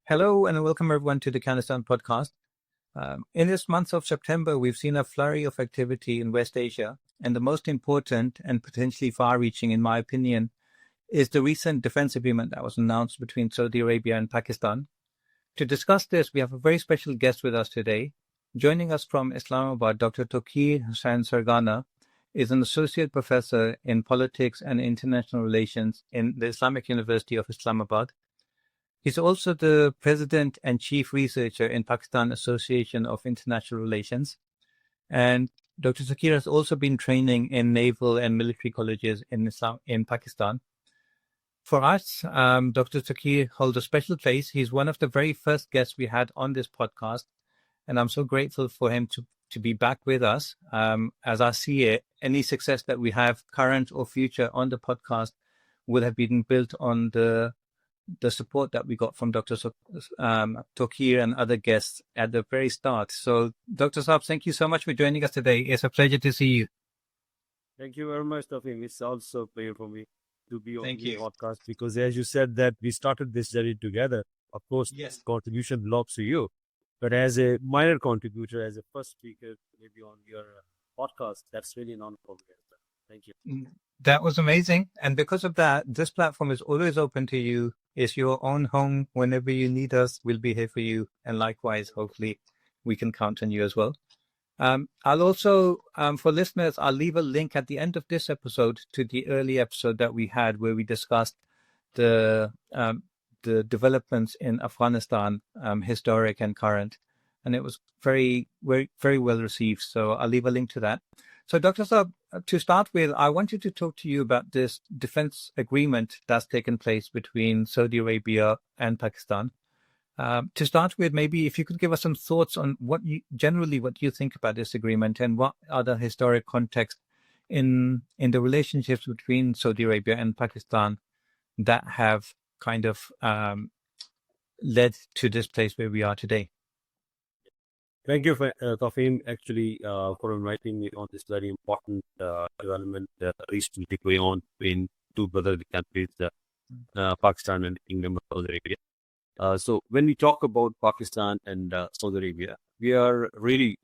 Hello and welcome everyone to the Kianistan podcast. In this month of September, we've seen a flurry of activity in West Asia, and the most important and potentially far-reaching, in my opinion, is the recent defense agreement that was announced between Saudi Arabia and Pakistan. To discuss this, we have a very special guest with us today. Joining us from Islamabad, Dr. Tauqeer Hussain Sargana is an associate professor in politics and international relations in the Islamic University of Islamabad. He's also the president and chief researcher in Pakistan Association of International Relations. And Dr. Tauqeer has also been training in naval and military colleges in Pakistan. For us, Dr. Tauqeer holds a special place. He's one of the very first guests we had on this podcast, and I'm so grateful for him to be back with us. As I see it, any success that we have, current or future, on the podcast would have been built on the support that we got from Dr. Tauqeer and other guests at the very start. So, Dr. Saab, thank you so much for joining us today. It's a pleasure to see you. Thank you very much, Tauqeer. It's also a pleasure for me to be on the podcast because, as you said, that we started this journey together. Of course, yes, contribution belongs to you, but as a minor contributor, as a first speaker, maybe on your podcast, that's really an honor for me. Thank you. That was amazing. And because of that, this platform is always open to you. It's your own home. Whenever you need us, we'll be here for you. And likewise, hopefully, we can count on you as well. I'll also, for listeners, I'll leave a link at the end of this episode to the early episode that we had where we discussed the developments in Afghanistan, historic and current. And it was very, very, very well received. So I'll leave a link to that. So, Dr. Saab, to start with, I wanted to talk to you about this defense agreement that's taken place between Saudi Arabia and Pakistan. To start with, maybe if you could give us some thoughts on what you think about this agreement and what are the historic context in the relationships between Saudi Arabia and Pakistan that have kind of led to this place where we are today. Thank you, Tauqeer, actually, for inviting me on this very important development recently going on between two brotherly countries, Pakistan and the Kingdom of Saudi Arabia. So when we talk about Pakistan and Saudi Arabia, we are really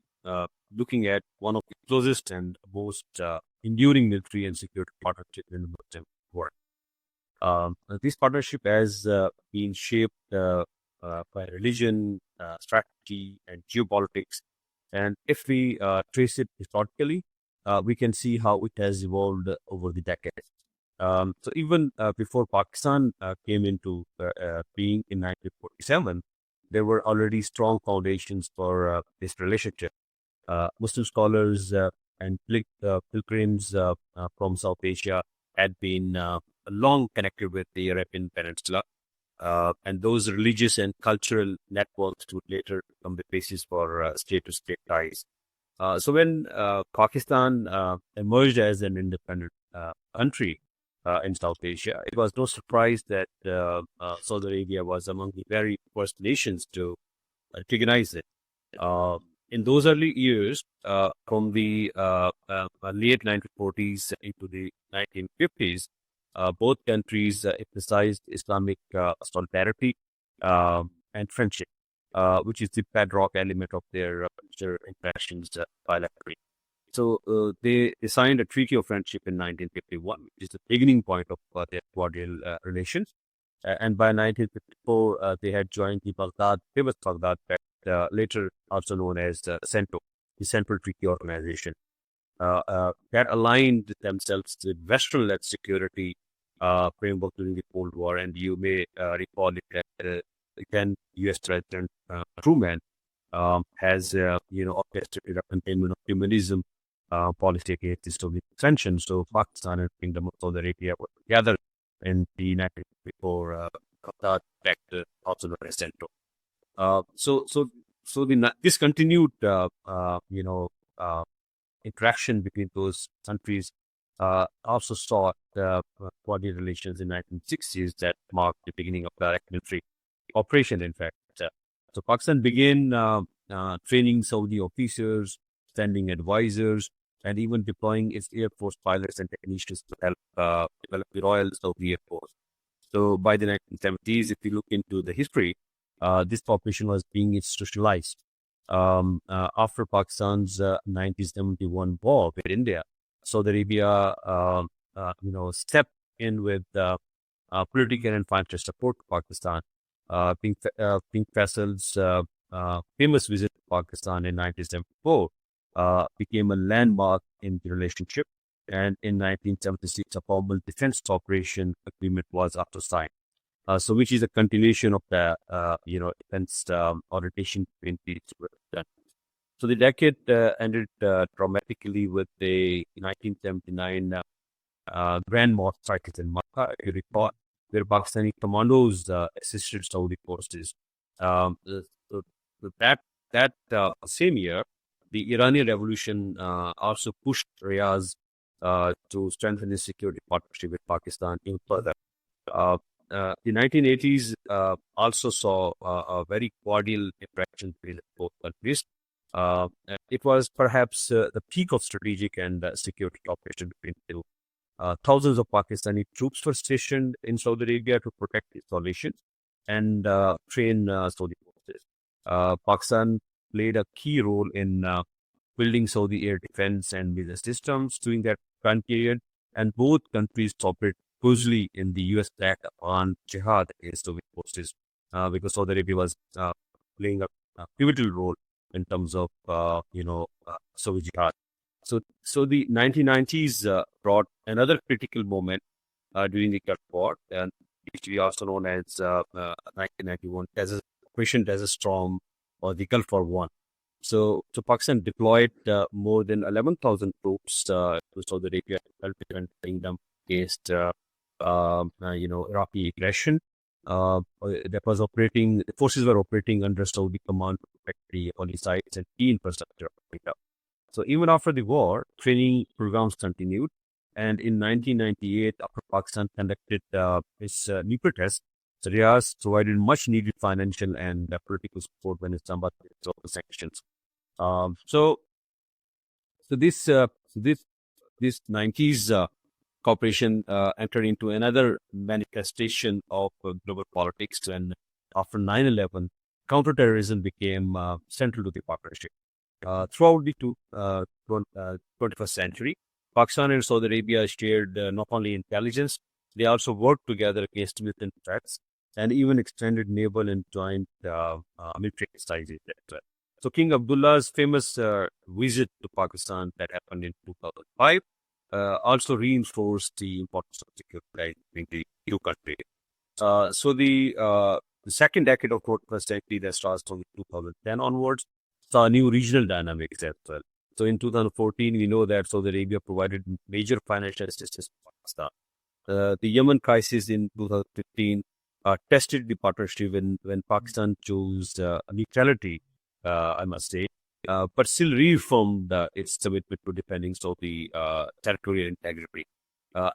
looking at one of the closest and most enduring military and security partnerships in the Muslim world. This partnership has been shaped by religion, strategy, and geopolitics. And if we trace it historically, we can see how it has evolved over the decades. So even before Pakistan came into being in 1947, there were already strong foundations for this relationship. Muslim scholars and pilgrims from South Asia had been long connected with the Arabian Peninsula. And those religious and cultural networks would later become the basis for state-to-state ties. So when Pakistan emerged as an independent country in South Asia, it was no surprise that Saudi Arabia was among the very first nations to recognize it. In those early years, from the late 1940s into the 1950s, both countries emphasized Islamic solidarity and friendship, which is the bedrock element of their interactions bilaterally. So they signed a Treaty of Friendship in 1951, which is the beginning point of their cordial relations. And by 1954, they had joined the famous Baghdad Pact, later also known as CENTO, the Central Treaty Organization. That aligned themselves with Western-led security framework during the Cold War. And you may recall it that then U.S. President Truman has, orchestrated a containment of communism policy against the Soviet extension. So Pakistan and Kingdom of Saudi Arabia were together in the 1954 Baghdad Pact, also known as CENTO. So this continued, interaction between those countries also saw cordial relations in 1960s that marked the beginning of direct military operation. In fact, so Pakistan began training Saudi officers, sending advisors, and even deploying its Air Force pilots and technicians to help develop the Royal Saudi Air Force. So by the 1970s, if you look into the history, this cooperation was being institutionalized. After Pakistan's 1971 war with India, Saudi Arabia, stepped in with political and financial support to Pakistan. King Faisal's famous visit to Pakistan in 1974 became a landmark in the relationship. And in 1976, a formal defense cooperation agreement was after signed. So which is a continuation of the, defense orientation between these two countries. So the decade ended dramatically with the 1979 Grand Mosque strikes in Makkah, if you recall, where Pakistani commandos assisted Saudi forces. So that same year, the Iranian Revolution also pushed Riyadh to strengthen its security partnership with Pakistan even further. The 1980s also saw a very cordial interaction between both countries. It was perhaps the peak of strategic and security cooperation between the two. Thousands of Pakistani troops were stationed in Saudi Arabia to protect installations and train Saudi forces. Pakistan played a key role in building Saudi air defense and missile systems during that time period, and both countries cooperated closely in the US-backed Afghan jihad against Soviet forces because Saudi Arabia was playing a pivotal role in terms of, Soviet jihad. So the 1990s brought another critical moment during the Gulf War, and which we also known as 1991 Operation Desert Storm or the Gulf War I. So Pakistan deployed more than 11,000 troops to Saudi Arabia to defend the kingdom against Iraqi aggression. The forces were operating under Saudi command to protect the holy sites and key infrastructure of the kingdom. So even after the war, training programs continued. And in 1998, after Pakistan conducted its nuclear test, Riyadh provided much needed financial and political support when Islamabad faced the sanctions. So this 90s cooperation entered into another manifestation of global politics, and after 9/11, counterterrorism became central to the partnership. Throughout the 21st century, Pakistan and Saudi Arabia shared not only intelligence, they also worked together against militant threats and even extended naval and joint military exercises. So King Abdullah's famous visit to Pakistan that happened in 2005 also reinforced the importance of security between the two countries. So the second decade of 21st century that starts from 2010 onwards saw new regional dynamics as well. So in 2014, we know that Saudi Arabia provided major financial assistance to Pakistan. The Yemen crisis in 2015 tested the partnership when Pakistan chose neutrality, I must say, but still reaffirmed its commitment to defending Saudi territorial integrity.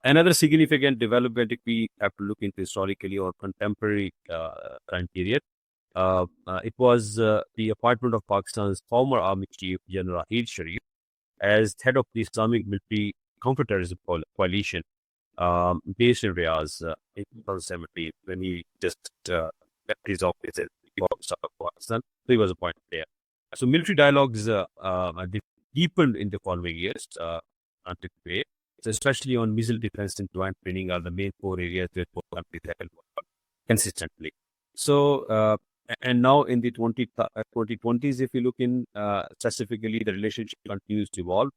Another significant development, if we have to look into historically or contemporary time period, it was the appointment of Pakistan's former army chief, General Ahid Sharif, as head of the Islamic military counterterrorism coalition based in Riyadh in 2017, when he just left his office as of Pakistan. So he was appointed there. So military dialogues deepened in the following years until today. So especially on missile defense and joint training are the main four areas where both countries have worked consistently. So, and now in the 2020s, if you look in specifically, the relationship continues to evolve.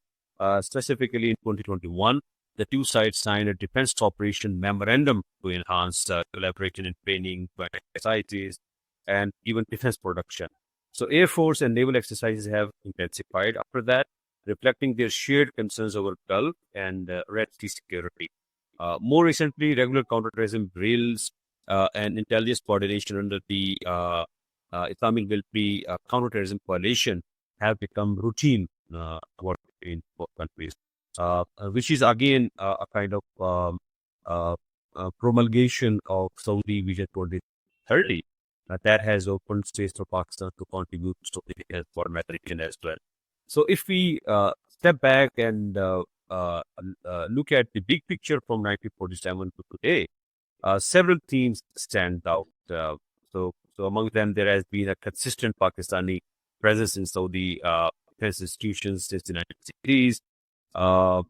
Specifically in 2021, the two sides signed a defense cooperation memorandum to enhance collaboration in training, exercises, and even defense production. So Air Force and naval exercises have intensified after that, reflecting their shared concerns over Gulf and Red Sea security. More recently, regular counterterrorism drills and intelligence coordination under the Islamic military counterterrorism coalition have become routine in both countries, which is again a kind of promulgation of Saudi Vision 2030 that has opened space for Pakistan to contribute to the foreign region as well. So if we step back and look at the big picture from 1947 to today, several themes stand out. So So among them, there has been a consistent Pakistani presence in Saudi defense institutions since the 1960s.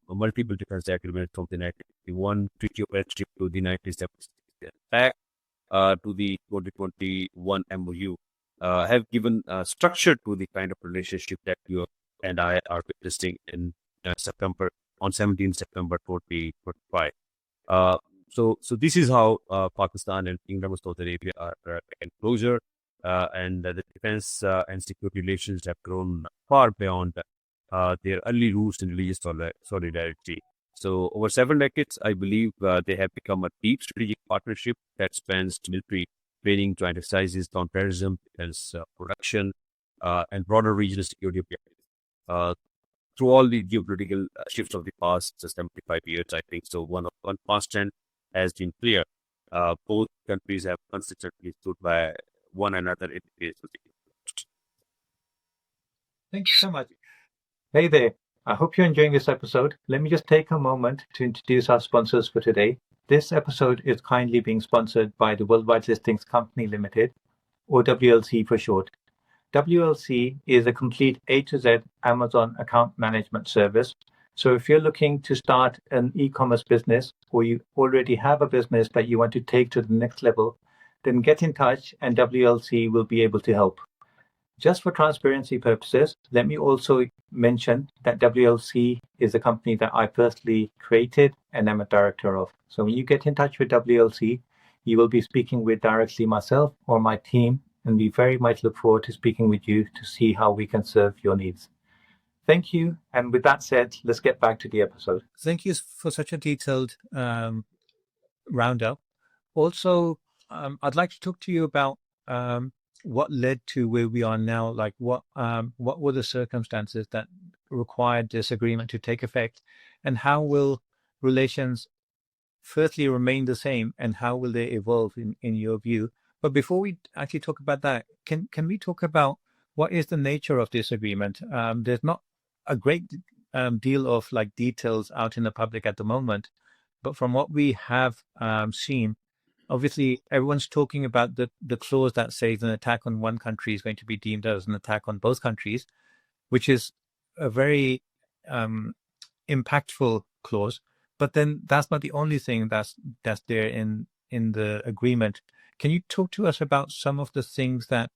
Multiple defense agreements from the 1951, Treaty of Entry to the 1976 Act, to the 2021 MOU, have given structure to the kind of relationship that you and I are witnessing in September, on 17 September 2025. So this is how Pakistan and Kingdom of Saudi Arabia are getting closer, and the defense and security relations have grown far beyond their early roots in religious solidarity. So over 7 decades, I believe they have become a deep strategic partnership that spans military training, joint exercises, counterterrorism, defense production, and broader regional security objectives. Through all the geopolitical shifts of the past 75 years, I think so. One constant has been clear. Both countries have consistently stood by one another in the face of the. Thank you so much. Hey there. I hope you're enjoying this episode. Let me just take a moment to introduce our sponsors for today. This episode is kindly being sponsored by the Worldwide Listings Company Limited, or WLC for short. WLC is a complete A to Z Amazon account management service. So if you're looking to start an e-commerce business, or you already have a business that you want to take to the next level, then get in touch and WLC will be able to help. Just for transparency purposes, let me also mention that WLC is a company that I personally created and am a director of. So when you get in touch with WLC, you will be speaking with directly myself or my team, and we very much look forward to speaking with you to see how we can serve your needs. Thank you. And with that said, let's get back to the episode. Thank you for such a detailed roundup. Also, I'd like to talk to you about what led to where we are now. Like what were the circumstances that required this agreement to take effect, and how will relations firstly remain the same, and how will they evolve in your view? But before we actually talk about that, can we talk about what is the nature of this agreement? There's not a great deal of like details out in the public at the moment, but from what we have seen, obviously everyone's talking about the clause that says an attack on one country is going to be deemed as an attack on both countries, which is a very impactful clause. But then that's not the only thing that's there in the agreement. Can you talk to us about some of the things that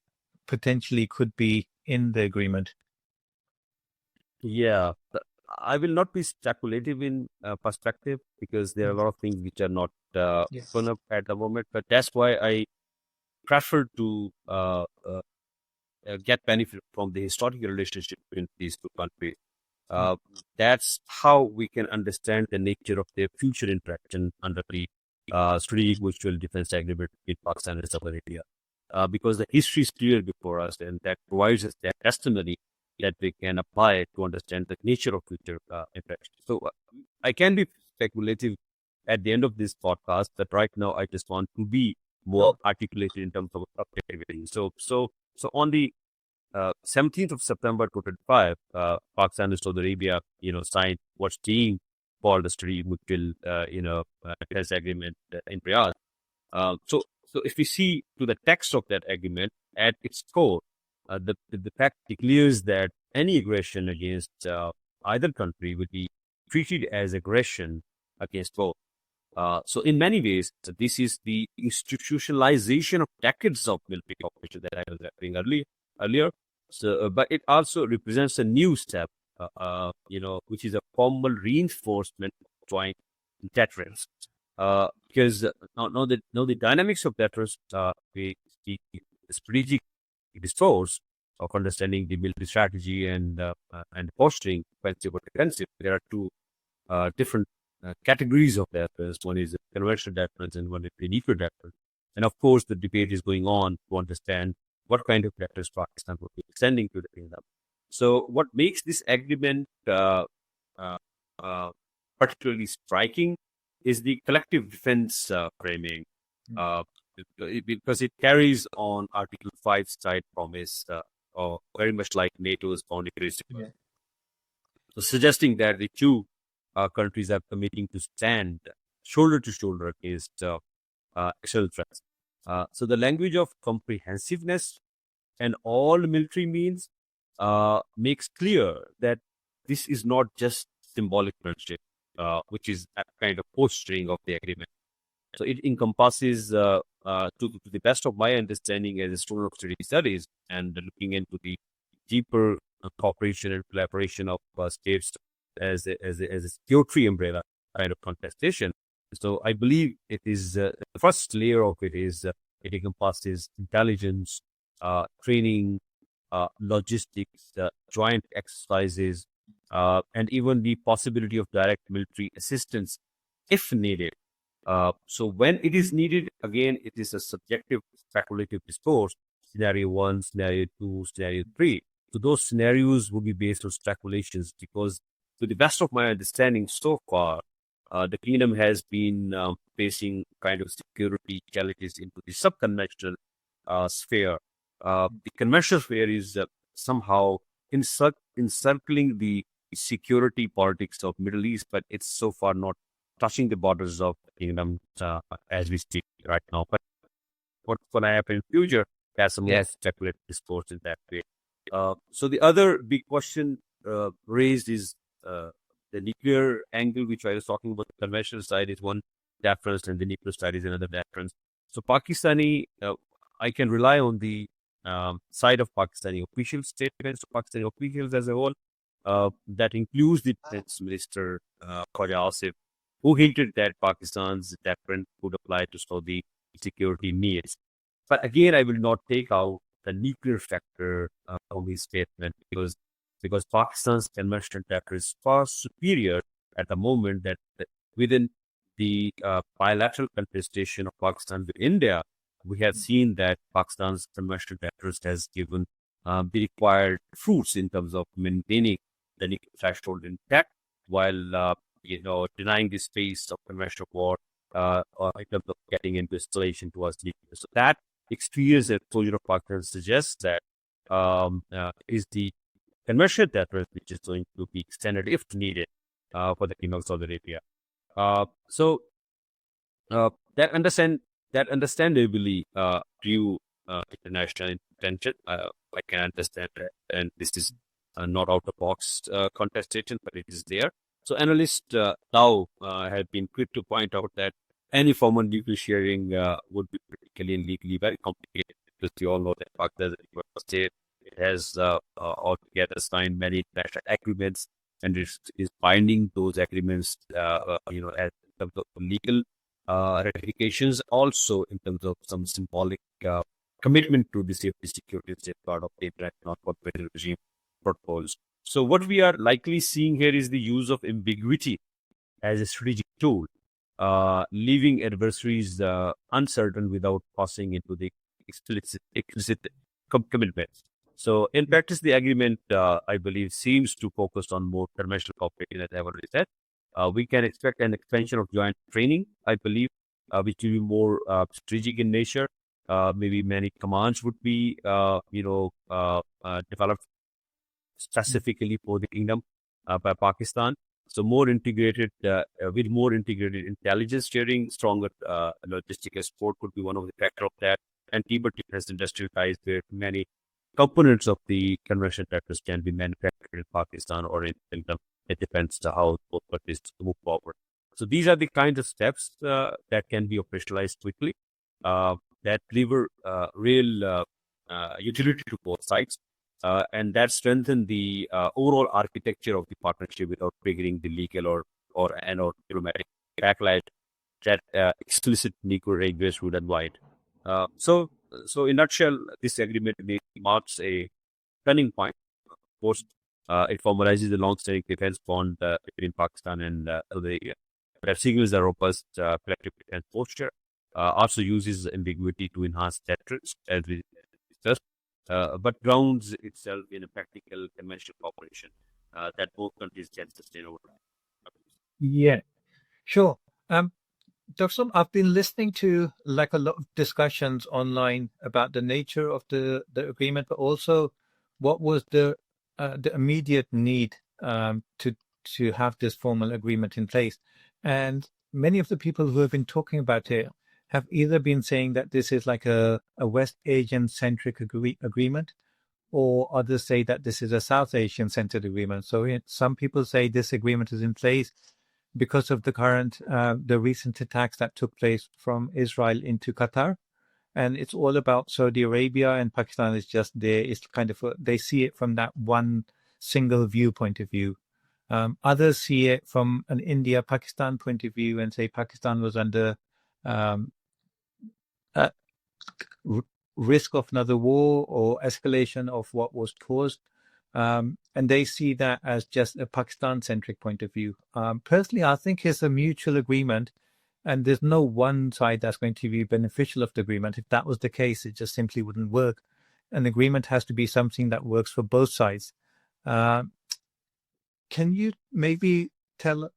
potentially could be in the agreement? Yeah, I will not be speculative in perspective, because there are a lot of things which are not open up at the moment. But that's why I prefer to get benefit from the historical relationship between these two countries. That's how we can understand the nature of their future interaction under the Strategic Mutual Defense Agreement between Pakistan and Saudi Arabia. Because the history is clear before us, and that provides us that testimony that we can apply to understand the nature of future interaction. So I can be speculative at the end of this podcast, but right now I just want to be more articulated in terms of objectivity. So on the 17th of September 2025, Pakistan and Saudi Arabia, signed what's being called the Strategic Mutual, Defense Agreement in Riyadh. So if we see to the text of that agreement, at its core, the fact declares that any aggression against either country would be treated as aggression against both. So in many ways, this is the institutionalization of decades of military cooperation that I was referring earlier. So, but it also represents a new step, which is a formal reinforcement of joint deterrence. Because now the dynamics of deterrence, we speak strategic discourse of understanding the military strategy and posturing offensive or defensive. There are two different categories of deterrence. One is conventional deterrence and one is the nuclear deterrence. And of course, the debate is going on to understand what kind of deterrence Pakistan will be extending to the kingdom. So what makes this agreement particularly striking is the collective defense framing, because it carries on Article 5's side promise, or very much like NATO's founding principle. Yeah. So suggesting that the two countries are committing to stand shoulder to shoulder against external threats. So the language of comprehensiveness and all military means makes clear that this is not just symbolic friendship, which is a kind of posturing of the agreement. So it encompasses, to the best of my understanding as a student of strategic studies and looking into the deeper cooperation and collaboration of states as a security umbrella kind of contestation. So I believe it is the first layer of it is it encompasses intelligence, training, logistics, joint exercises, and even the possibility of direct military assistance if needed. So when it is needed, again, it is a subjective, speculative discourse. Scenario one, scenario two, scenario three. So those scenarios will be based on speculations because, to the best of my understanding so far, the kingdom has been facing kind of security challenges into the subconventional sphere. The conventional sphere is somehow encircling the security politics of Middle East, but it's so far not touching the borders of the kingdom as we speak right now. But what's going to happen in future? There's some more speculative discourse in that way. So the other big question raised is the nuclear angle, which I was talking about. The conventional side is one deference, and the nuclear side is another deference. So Pakistani, I can rely on the side of Pakistani official statements, Pakistani officials as a whole. That includes the defense minister, Khawaja Asif, who hinted that Pakistan's deference would apply to Saudi security needs. But again, I will not take out the nuclear factor of his statement because Pakistan's conventional factor is far superior at the moment that within the bilateral contestation of Pakistan with India, we have seen that Pakistan's conventional factors has given the required fruits in terms of maintaining the nuclear threshold intact while denying the space of conventional war in terms of getting into escalation towards nuclear. So that experience and exposure of Pakistan suggests that is the conventional deterrence which is going to be extended if needed for the Kingdom of Saudi Arabia. So that understandably drew international attention. I can understand that, and this is not out of box contestation, but it is there. So analysts now have been quick to point out that any form of nuclear sharing would be politically and legally very complicated because we all know that Pakistan is a state. It has altogether signed many international agreements and is binding those agreements, as in terms of legal ratifications, also in terms of some symbolic commitment to the safety, security, and safeguard of the international corporate regime protocols. So what we are likely seeing here is the use of ambiguity as a strategic tool, leaving adversaries uncertain without passing into the explicit commitments. So in practice, the agreement, I believe, seems to focus on more conventional cooperation, as I've already said. We can expect an expansion of joint training, I believe, which will be more strategic in nature. Maybe many commands would be, developed specifically for the kingdom by Pakistan. So more integrated, with more integrated intelligence sharing, stronger logistical support could be one of the factors of that. And deeper defense industrial ties where many components of the conventional factors can be manufactured in Pakistan or in kingdom. It depends on how both parties move forward. So these are the kind of steps that can be operationalized quickly, that deliver real utility to both sides. And that strengthen the overall architecture of the partnership without triggering the legal or diplomatic backlash that explicit nuclear regress would invite. So in a nutshell, this agreement marks a turning point. Of course, it formalizes the long-standing defense bond between Pakistan and Saudi Arabia. But signals a robust collective defense posture. Also uses ambiguity to enhance deterrence, as we discussed. But grounds itself in a practical conventional cooperation that both countries can sustain over time. Yeah, sure. Dr. Som, I've been listening to like a lot of discussions online about the nature of the agreement, but also what was the immediate need to have this formal agreement in place. And many of the people who have been talking about it have either been saying that this is like a West Asian centric agreement, or others say that this is a South Asian centered agreement. So some people say this agreement is in place because of the recent attacks that took place from Israel into Qatar. And it's all about Saudi Arabia, and Pakistan is just there. It's kind of, they see it from that one single viewpoint of view. Others see it from an India-Pakistan point of view and say Pakistan was under um, uh, risk of another war or escalation of what was caused. And they see that as just a Pakistan-centric point of view. Personally, I think it's a mutual agreement, and there's no one side that's going to be beneficial of the agreement. If that was the case, it just simply wouldn't work. An agreement has to be something that works for both sides. Can you maybe tell,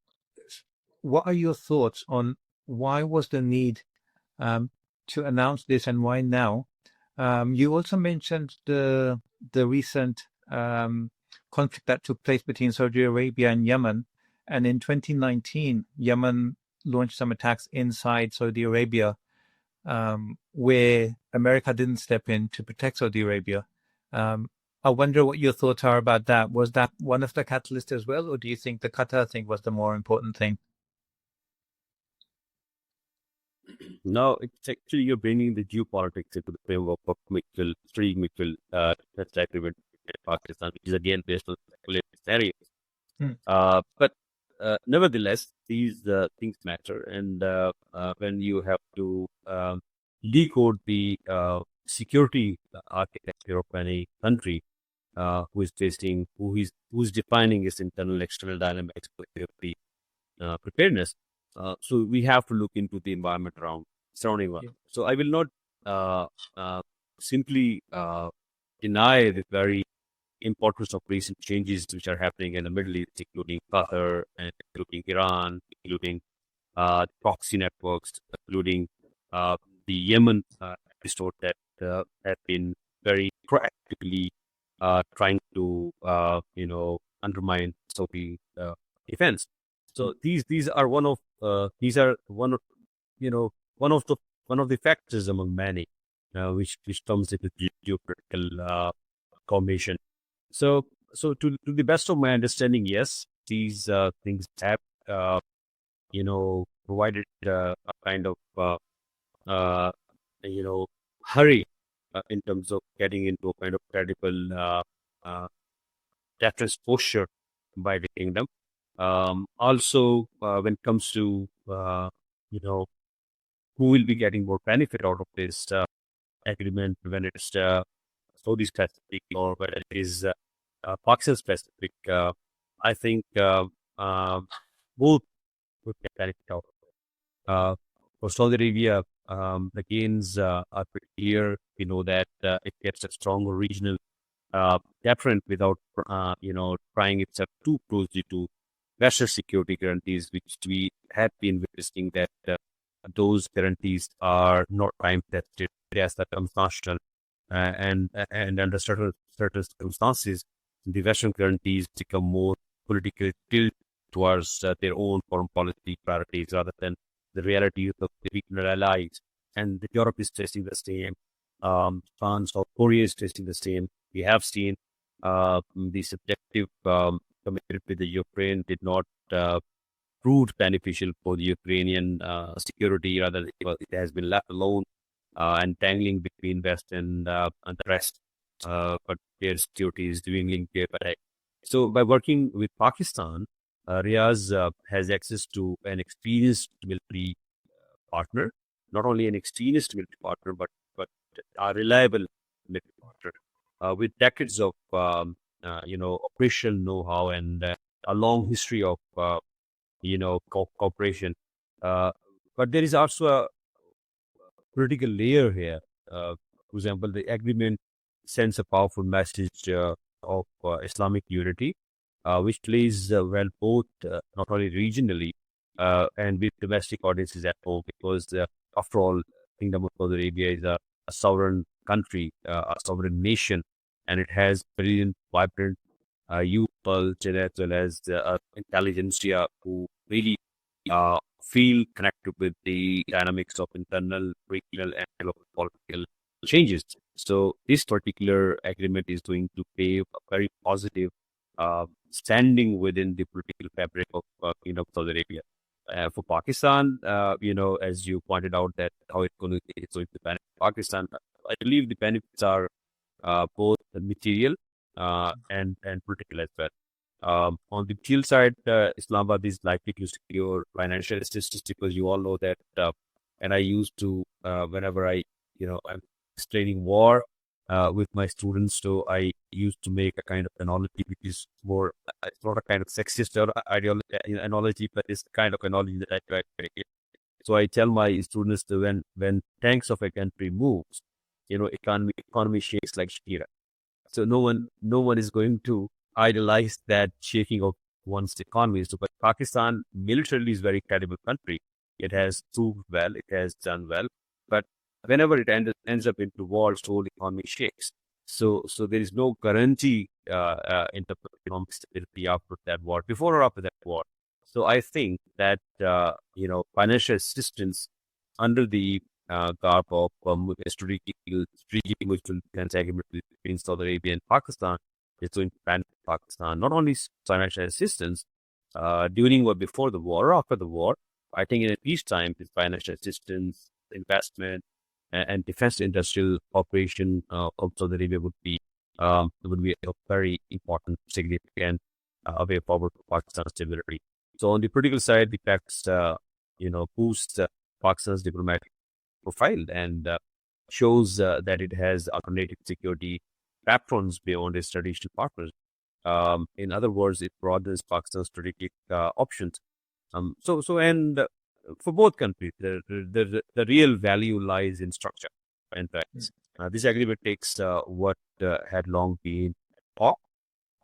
what are your thoughts on why was the need to announce this and why now? You also mentioned the recent conflict that took place between Saudi Arabia and Yemen. And in 2019, Yemen launched some attacks inside Saudi Arabia, where America didn't step in to protect Saudi Arabia. I wonder what your thoughts are about that. Was that one of the catalysts as well, or do you think the Qatar thing was the more important thing? No, it's actually you're bringing the geopolitics into the framework of mutual agreement with Pakistan, which is again based on speculative scenarios. But nevertheless, these things matter, and when you have to decode the security architecture of any country who's defining its internal and external dynamics for security preparedness. So we have to look into the environment surrounding us. So I will not simply deny the very importance of recent changes which are happening in the Middle East, including Qatar, and including Iran, including proxy networks, including the Yemen episode that have been very proactively trying to undermine Saudi defense. So these are one of the factors among many which comes into geopolitical formation. So to the best of my understanding, yes, these things have provided a kind of hurry in terms of getting into a kind of credible deterrence posture by the kingdom. Also, when it comes to who will be getting more benefit out of this agreement, when it's Saudi specific or whether it is Pakistan specific, I think both would get benefit out of it. For Saudi Arabia, the gains are pretty clear. We know that it gets a stronger regional deterrent without trying itself too closely to Western security guarantees, which we have been witnessing that those guarantees are not time tested, whereas that circumstantial and under certain circumstances, the Western guarantees become more politically tilted towards their own foreign policy priorities rather than the reality of the regional allies. And Europe is facing the same. France, South Korea is facing the same. We have seen the subjective committed with the Ukraine did not prove beneficial for the Ukrainian security. Rather, it has been left alone and tangling between West and the rest. But their security is dwindling day by day. So, by working with Pakistan, Riyadh has access to an experienced military partner, not only an experienced military partner, but a reliable military partner with decades of operational know-how and a long history of cooperation. But there is also a political layer here. For example, the agreement sends a powerful message of Islamic unity, which plays well both not only regionally and with domestic audiences at home, because after all, Kingdom of Saudi Arabia is a sovereign country, a sovereign nation, and it has brilliant, vibrant youth culture as well as intelligentsia who really feel connected with the dynamics of internal, regional, and global political changes. So this particular agreement is going to pave a very positive standing within the political fabric of Kingdom of Saudi Arabia. For Pakistan, as you pointed out, that how it's going to benefit Pakistan. I believe the benefits are both material and political as well. On the material side, Islamabad is likely to secure financial assistance because you all know that, and I used to, whenever I'm explaining war with my students, so I used to make a kind of analogy which is more, it's not a kind of sexist or ideology, analogy, but it's the kind of analogy that I try to make it. So I tell my students that when tanks of a country moves, economy shakes like Shakira. So no one is going to idolize that shaking of one's economy. So, but Pakistan militarily is a very credible country. It has proved well, it has done well, but whenever it ends up into war, its whole economy shakes. So there is no guarantee in the economic stability after that war, before or after that war. So I think that financial assistance under the garb of strategic mutual defense agreement between Saudi Arabia and Pakistan is going to benefit Pakistan not only financial assistance during or before the war or after the war. I think in peacetime, this financial assistance, investment, and defense industrial operation of Saudi Arabia would be a very important, significant way forward for Pakistan's stability. So on the political side, the facts boost Pakistan's diplomatic profile and shows that it has alternative security patrons beyond its traditional partners. In other words, it broadens Pakistan's strategic options. And for both countries, the real value lies in structure and practice. This agreement takes what had long been talk,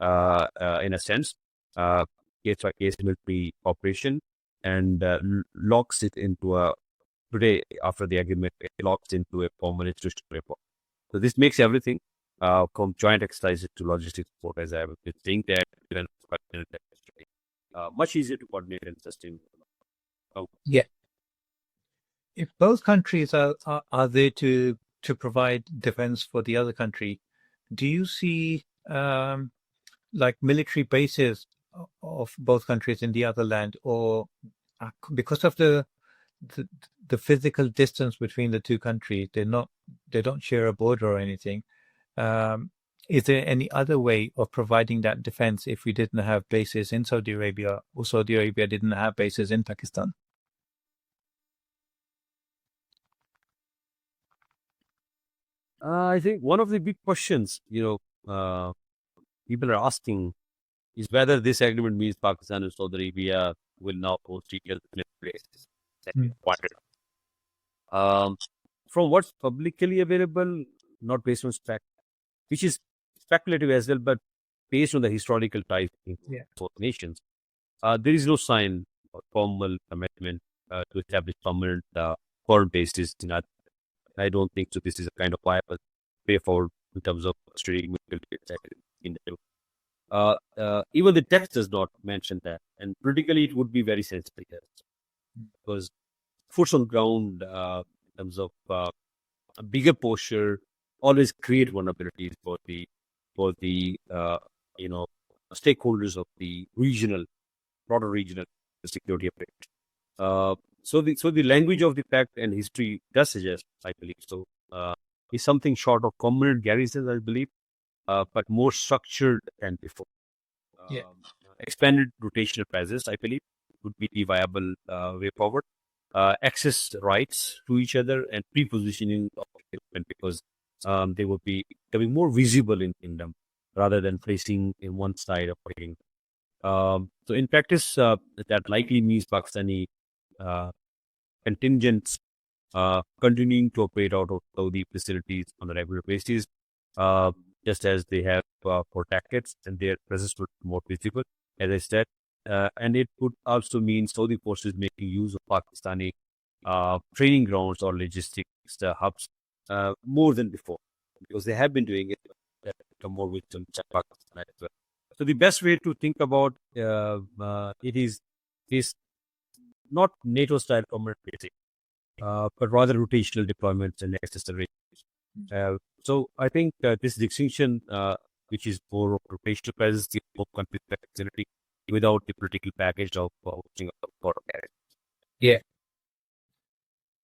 in a sense, case by case military operation, and locks it into today, after the agreement, it locks into a formal institutional report. So this makes everything from joint exercises to logistics support, as I was saying, that much easier to coordinate and sustain. Yeah. If both countries are there to provide defense for the other country, do you see like military bases of both countries in the other land, or because of the physical distance between the two countries, they don't share a border or anything? Is there any other way of providing that defense if we didn't have bases in Saudi Arabia, or Saudi Arabia didn't have bases in Pakistan? I think one of the big questions, people are asking is whether this agreement means Pakistan and Saudi Arabia will now host detailed places. From what's publicly available, not based on spec, which is speculative as well, but based on the historical ties between both nations, there is no sign of formal commitment to establish permanent foreign bases. I don't think so. This is a kind of viable way forward in terms of strategic in the even the text does not mention that, and politically it would be very sensitive because foot on ground in terms of a bigger posture always create vulnerabilities for the stakeholders of the broader regional security approach. So the language of the fact and history does suggest, I believe, so is something short of permanent garrisons, I believe, but more structured than before. Expanded rotational presence, I believe, would be the viable way forward. Access rights to each other and pre-positioning of equipment, because they would be becoming more visible in them rather than placing in one side of fighting. So in practice, that likely means Pakistani contingents continuing to operate out of Saudi facilities on a regular basis, just as they have for tactics, and their presence would be more visible, as I said. And it would also mean Saudi forces making use of Pakistani training grounds or logistics hubs more than before, because they have been doing it. Become more wisdom Pakistan as well. So the best way to think about it is this not NATO-style permanent basing, but rather rotational deployments and accessory. So I think this distinction, which is more of rotational presence, gives more countries flexibility without the political package of watching for. Yeah.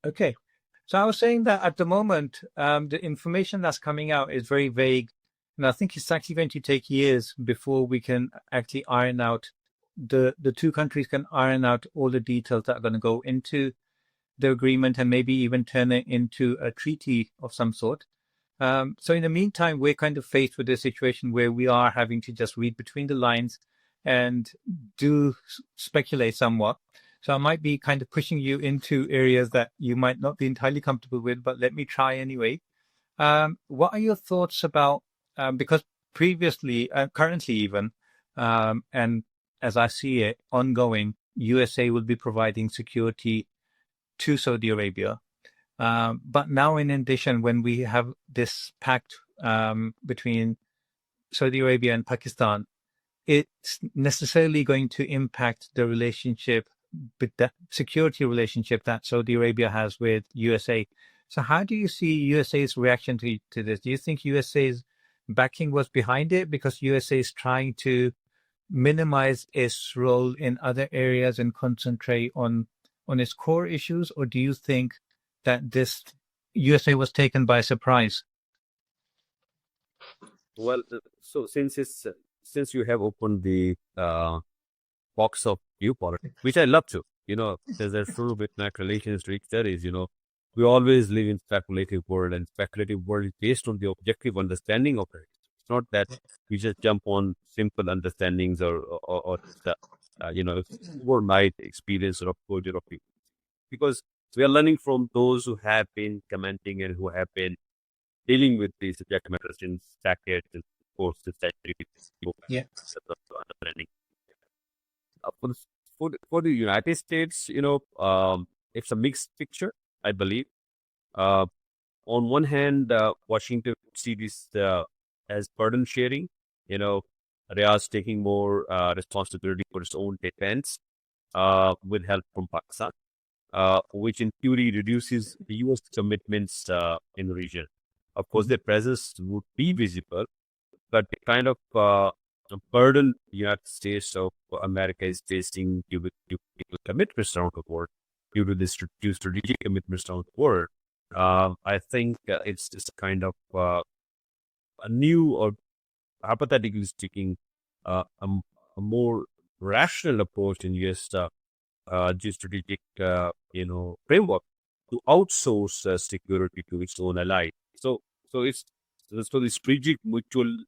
Okay. So I was saying that at the moment, the information that's coming out is very vague. And I think it's actually going to take years before we can actually iron out the two countries can iron out all the details that are going to go into the agreement and maybe even turn it into a treaty of some sort. So in the meantime, we're kind of faced with a situation where we are having to just read between the lines and do speculate somewhat. So I might be kind of pushing you into areas that you might not be entirely comfortable with, but let me try anyway. What are your thoughts about, because previously, currently even, and as I see it, ongoing, USA will be providing security to Saudi Arabia. But now, in addition, when we have this pact between Saudi Arabia and Pakistan, it's necessarily going to impact the relationship, the security relationship that Saudi Arabia has with USA. So how do you see USA's reaction to this? Do you think USA's backing was behind it because USA is trying to minimize its role in other areas and concentrate on its core issues? Or do you think that this USA was taken by surprise? Well, so since you have opened the box of geopolitics, which I love to, there's a sort of international relations to studies, we always live in speculative world, and speculative world is based on the objective understanding of it. It's not that we just jump on simple understandings or the, overnight experience or exposure of people, because we are learning from those who have been commenting and who have been dealing with the subject matter since decades and courses centuries. Yeah. Understanding. For the United States, it's a mixed picture, I believe. On one hand, Washington see this as burden sharing. Riyadh taking more responsibility for its own defense with help from Pakistan, which in theory reduces the U.S. commitments in the region. Of course, their presence would be visible, but the kind of burden the United States of America is facing due to commitments around the world, due to this strategic commitments around the world, I think it's just a kind of a new, or hypothetically speaking, a more rational approach in U.S. geostrategic, framework to outsource security to its own allies. So this strategic mutual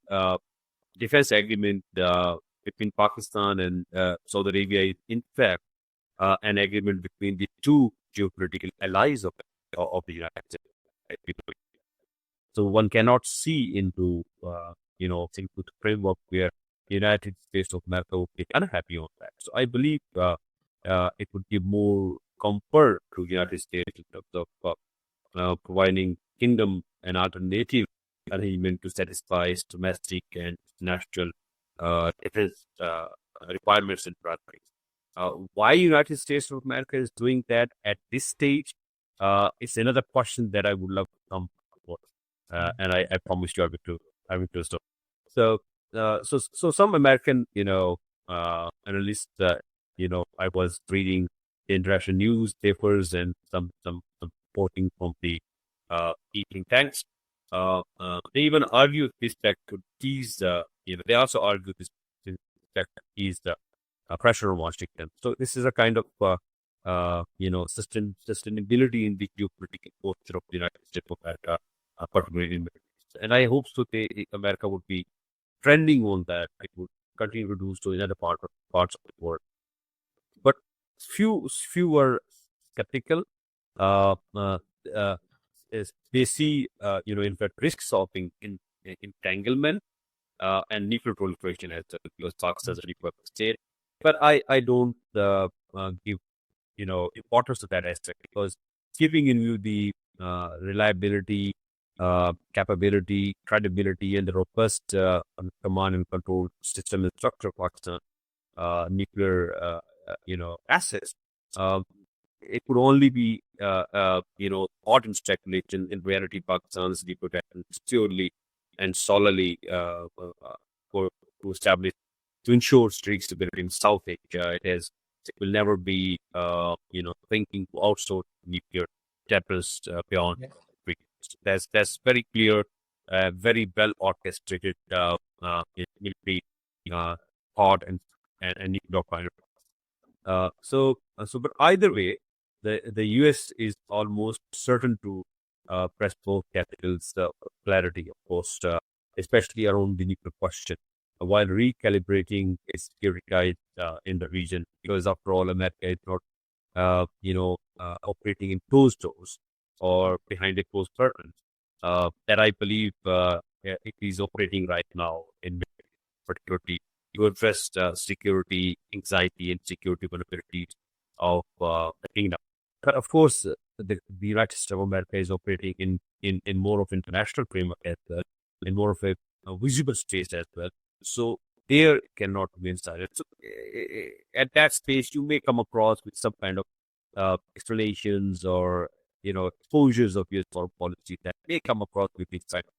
defense agreement between Pakistan and Saudi Arabia is in fact an agreement between the two geopolitical allies of the United States. So one cannot see into the framework where the United States of America would be unhappy on that. So I believe it would give more comfort to the United States in terms of providing kingdom an alternative arrangement to satisfy its domestic and national defense requirements and priorities. Why United States of America is doing that at this stage is another question that I would love to come for. And I promised you I will do so. So some American, analysts, I was reading the international newspapers and some reporting from the think tanks. They even argue this fact could ease they also argue this fact could ease the pressure on Washington. So this is a kind of sustainability in the geopolitical posture of the United States of America, particularly in the Middle East. And I hope so America would be trending on that. It would continue to do so in other parts of the world. But few were skeptical. They see, in fact, risks of entanglement and nuclear proliferation as because Pakistan is a nuclear state. But I don't give importance to that aspect, because keeping in view the reliability, capability, credibility, and the robust command and control system and structure of Pakistan nuclear assets, it would only be, ardent speculation. In reality, Pakistan's deep protection is purely and solely for to establish to ensure strict stability in South Asia. It will never be, thinking to outsource nuclear terrorists beyond. Yeah. That's very clear, very well orchestrated military thought and nuclear. But either way, the U.S. is almost certain to press both capitals clarity, of course, especially around the nuclear question, while recalibrating its security guide in the region. Because after all, America is not, operating in closed doors or behind a closed curtain. That I believe it is operating right now in particularly to address security anxiety and security vulnerabilities of the kingdom. But of course, the United States of America is operating in more of international framework as well, in more of a visible space as well. So there cannot remain silent. So at that space, you may come across with some kind of explanations or exposures of your foreign policy that may come across with these kind of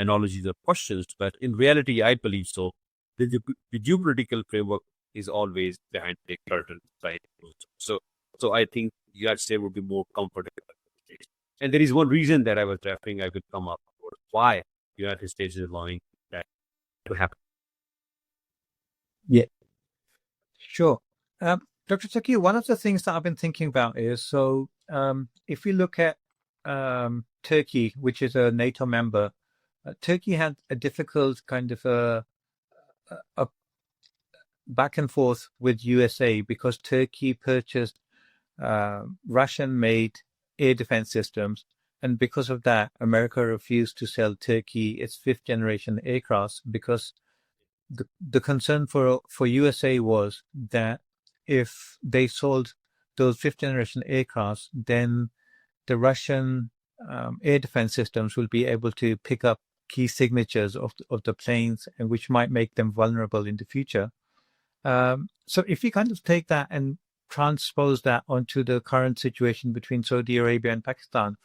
analogies or questions. But in reality, I believe so. The geopolitical framework is always behind the curtain, right? So I think the United States would be more comfortable. And there is one reason that I was referring. I could come up with why the United States is allowing that to happen. Yeah, sure. Dr. Tauqeer, one of the things that I've been thinking about is, if we look at Turkey, which is a NATO member, Turkey had a difficult kind of a back and forth with USA because Turkey purchased Russian-made air defense systems, and because of that, America refused to sell Turkey its fifth-generation aircrafts because the concern for USA was that if they sold those fifth-generation aircrafts, then the Russian air defense systems will be able to pick up key signatures of the planes, and which might make them vulnerable in the future. So if you kind of take that and transpose that onto the current situation between Saudi Arabia and Pakistan,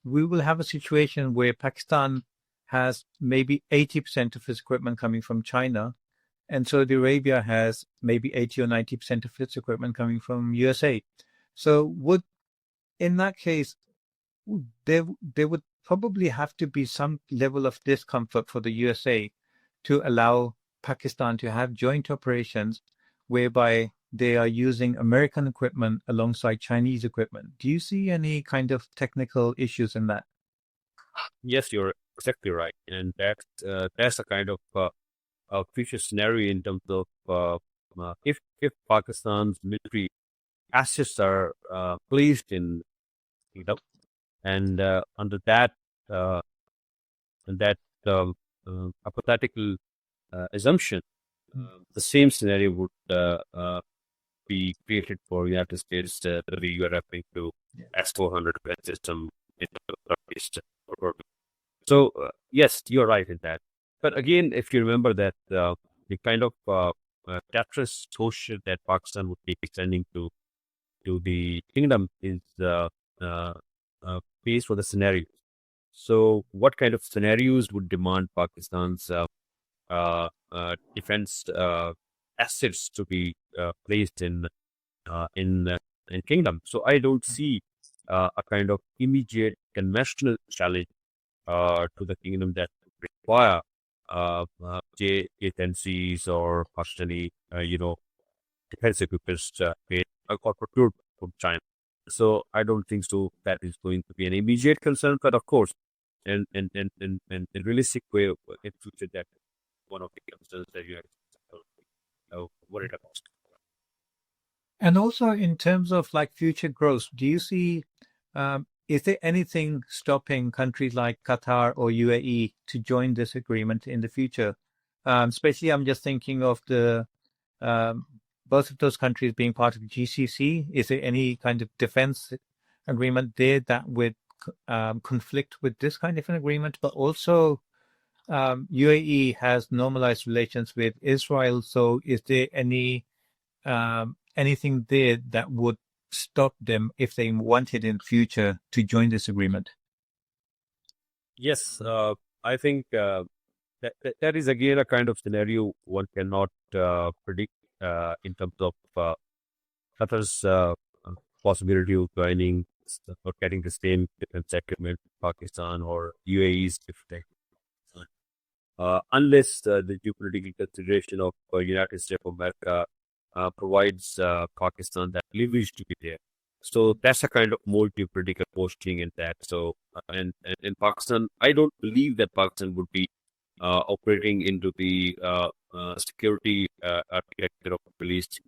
we will have a situation where Pakistan has maybe 80% of its equipment coming from China, and Saudi Arabia has maybe 80 or 90% of its equipment coming from USA. So in that case, there would probably have to be some level of discomfort for the USA to allow Pakistan to have joint operations whereby they are using American equipment alongside Chinese equipment. Do you see any kind of technical issues in that? Yes, you're exactly right, and that's a kind of a future scenario in terms of if Pakistan's military assets are placed in and under that hypothetical assumption, the same scenario would be created for United States that you are referring to S-400 system in the East. So yes, you're right in that. But again, if you remember that the kind of terrorist social that Pakistan would be extending to the kingdom is based for the scenario. So what kind of scenarios would demand Pakistan's defense assets to be placed in kingdom? So I don't see a kind of immediate conventional challenge to the kingdom that require agencies or Pakistani, defense equipment or procured from China. So I don't think so that is going to be an immediate concern, but of course, in realistic way, in future that one of the concerns that you have worried about. And also in terms of like future growth, do you see, is there anything stopping countries like Qatar or UAE to join this agreement in the future? Especially, I'm just thinking of the both of those countries being part of the GCC. Is there any kind of defense agreement there that would conflict with this kind of an agreement? But also, UAE has normalized relations with Israel. So, is there anything there that would stop them if they wanted in future to join this agreement? Yes, I think that is again a kind of scenario one cannot predict in terms of Qatar's possibility of joining or getting the same defense agreement with Pakistan or UAE's defense. Unless the geopolitical consideration of United States of America provides Pakistan that leverage to be there. So that's a kind of more geopolitical posting in that. So and in Pakistan, I don't believe that Pakistan would be operating into the security architecture of the Middle East,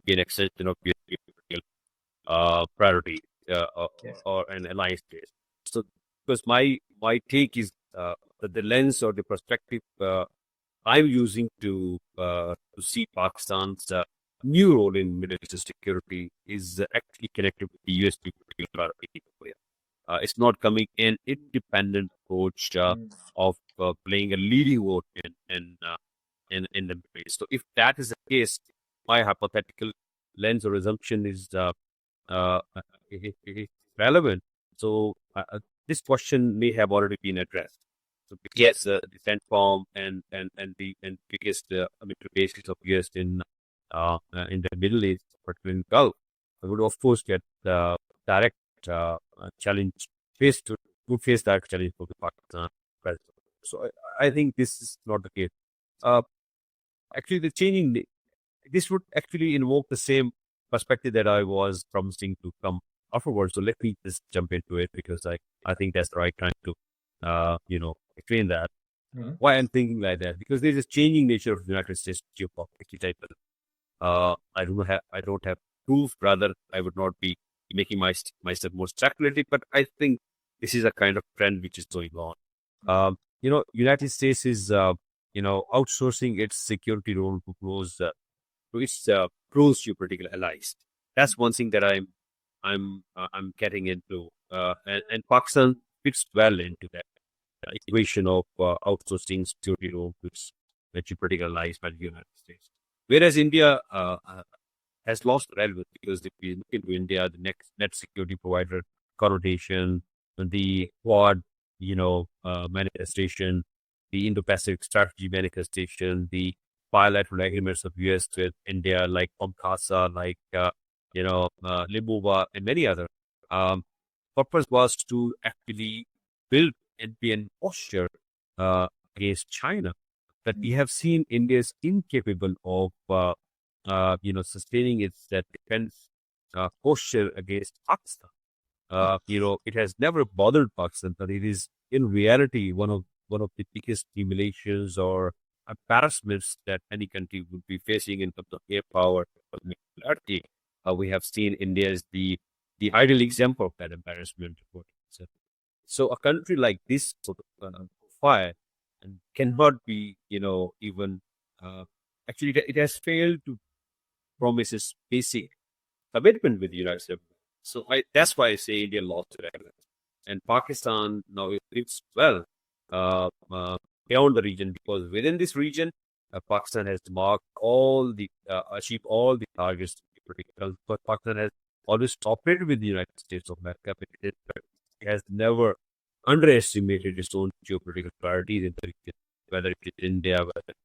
be an extension of geopolitical priority Yes. or an alliance base. So because my take is that the lens or the perspective I'm using to see Pakistan's new role in Middle Eastern security is actually connected with the US geopolitical priority. It's not coming an independent approach of playing a leading role in the Middle East. So if that is the case, my hypothetical lens or assumption is uh, relevant. So this question may have already been addressed. So because the CENTCOM and biggest military bases of US in the Middle East, particularly in Gulf, would of course get direct challenge would face direct challenge for the Pakistan president. So I think this is not the case. Uh, Actually, this would actually invoke the same perspective that I was promising to come afterwards. So let me just jump into it because I think that's the right time to explain that. Why I'm thinking like that, because there's a changing nature of the United States geopolitics type. I don't have proof. Rather, I would not be making myself more speculative. But I think this is a kind of trend which is going on. United States is outsourcing its security role to its close geopolitical allies. That's one thing that I'm getting into, and Pakistan fits well into that equation of outsourcing security role to its geopolitical allies by the United States. Whereas India has lost relevance because if we look into India, the next net security provider connotation, the Quad, manifestation, the Indo-Pacific strategy manifestation, the bilateral agreements of US with India, like UNCASA, like Libova, and many other. Purpose was to actually build and be an posture against China. That we have seen India is incapable of, sustaining its defense posture against Pakistan. It has never bothered Pakistan, but it is in reality one of the biggest humiliations or embarrassments that any country would be facing in terms of air power or nuclearity. We have seen India as the ideal example of that embarrassment. So a country like this sort of profile and cannot be, even actually it has failed to promise its basic commitment with the United States. So that's why I say India lost relevance. And Pakistan now it's well beyond the region, because within this region, Pakistan has marked achieved all the targets. But Pakistan has always operated with the United States of America, but it has never underestimated its own geopolitical priorities in the region, whether it is India, whether it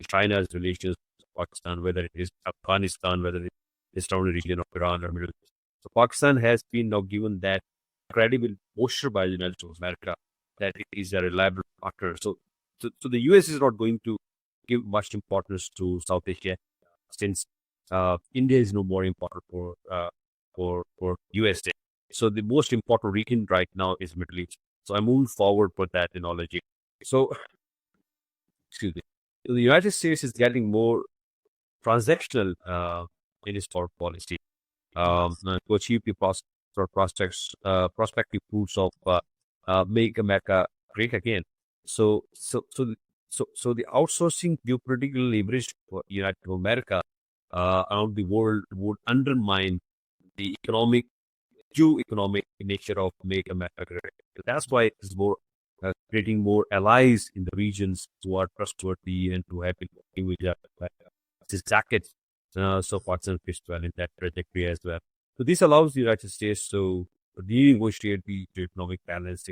is China's relations with Pakistan, whether it is Afghanistan, whether it is down the region of Iran or Middle East. So Pakistan has been now given that credible posture by the United States of America that it is a reliable partner. So the US is not going to give much importance to South Asia, since India is no more important for USA. So the most important region right now is Middle East. So I move forward with that analogy. So, excuse me. So the United States is getting more transactional in its foreign policy to achieve the prospective proofs of make America great again. So the outsourcing geopolitical leverage for United America around the world would undermine the economic nature of make America great. That's why it's more creating more allies in the regions who are trustworthy and who have been working with this jacket. So Pakistan fits well in that trajectory as well. So this allows the United States to renegotiate the economic balance.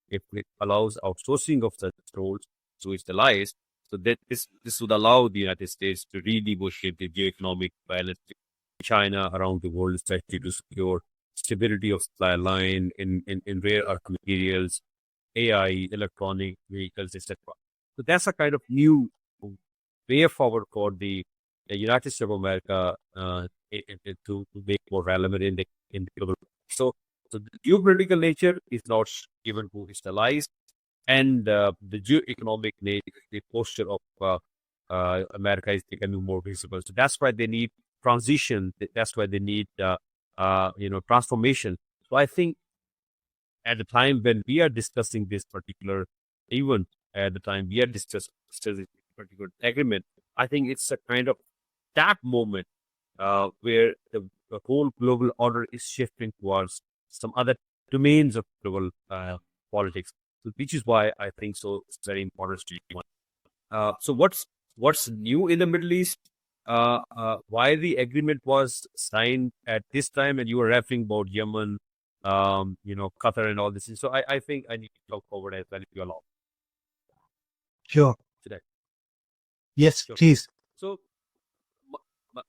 If it allows outsourcing of such roles to its allies, so that this would allow the United States to renegotiate the geoeconomic balance with China around the world, especially to secure stability of supply line in rare earth materials, AI, electronic vehicles, etc. So that's a kind of new way forward for the United States of America to make more relevant in the global. So the geopolitical nature is not given to its allies, and the geoeconomic nature, the posture of America is becoming more visible. So that's why they need transition. That's why they need transformation. So I think at the time when we are discussing this particular event, at the time we are discussing this particular agreement, I think it's a kind of that moment where the whole global order is shifting towards some other domains of global politics, so, which is why I think so it's very important to you. So what's new in the Middle East? Why the agreement was signed at this time, and you were referring about Yemen, Qatar and all this. So I think I need to talk forward as well if you allow. Sure. Today. Yes, Sure. please. So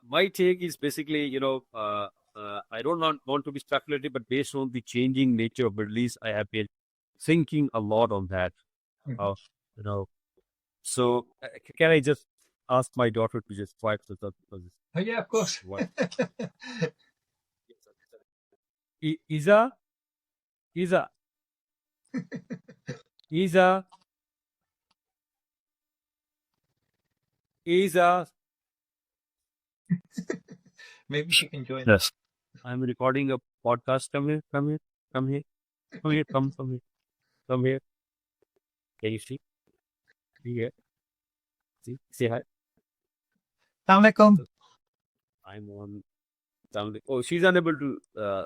my take is basically, I don't want to be speculative, but based on the changing nature of Middle East, I have been thinking a lot on that. So can I just ask my daughter to just quiet herself because Oh, yeah, of course. Isa, Maybe she can join. Yes. I'm recording a podcast. Come here. Come here. Can you see? Here. See? Say hi. Assalamualaikum. I'm on. Oh, she's unable to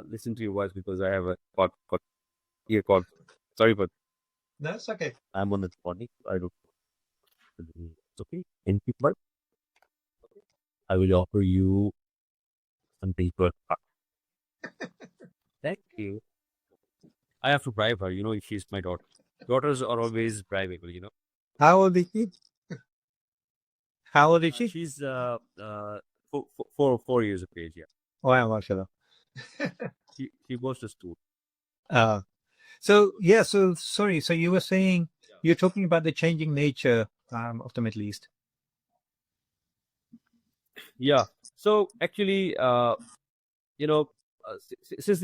listen to your voice because I have a ear cord. Sorry, but No, it's okay. I'm on the recording. I don't. It's okay. And people, I will offer you some paper. Thank you. I have to bribe her. She's my daughter. Daughters are always bribable. How old is she? How old is she? She's 4 years of age. Yeah. Oh, yeah, mashallah. She goes to school. So sorry. So you were saying you're talking about the changing nature of the Middle East. Yeah. So actually, since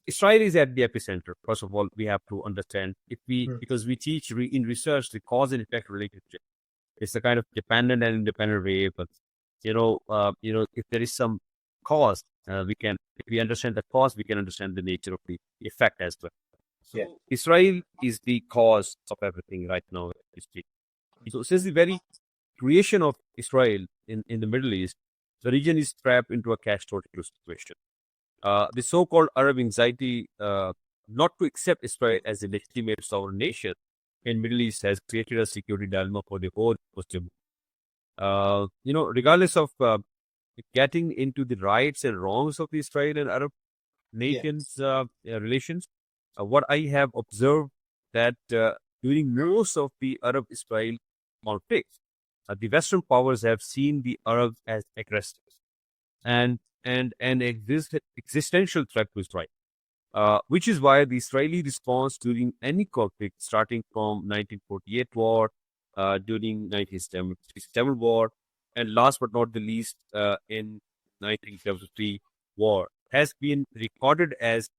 Israel is at the epicenter. First of all, we have to understand because we teach in research the cause and effect relationship. It's a kind of dependent and independent way, but if there is some cause, if we understand the cause, we can understand the nature of the effect as well. So Israel is the cause of everything right now. So since the very creation of Israel in the Middle East, the region is trapped into a catch-22 situation. The so-called Arab anxiety not to accept Israel as a legitimate sovereign nation in Middle East has created a security dilemma for the whole Muslim. Regardless of getting into the rights and wrongs of the Israel and Arab nations relations, what I have observed that during most of the Arab-Israel conflicts, the Western powers have seen the Arabs as aggressors and an existential threat to Israel, which is why the Israeli response during any conflict, starting from 1948 war, during 1967 war, and last but not the least, in 1973 war, has been recorded as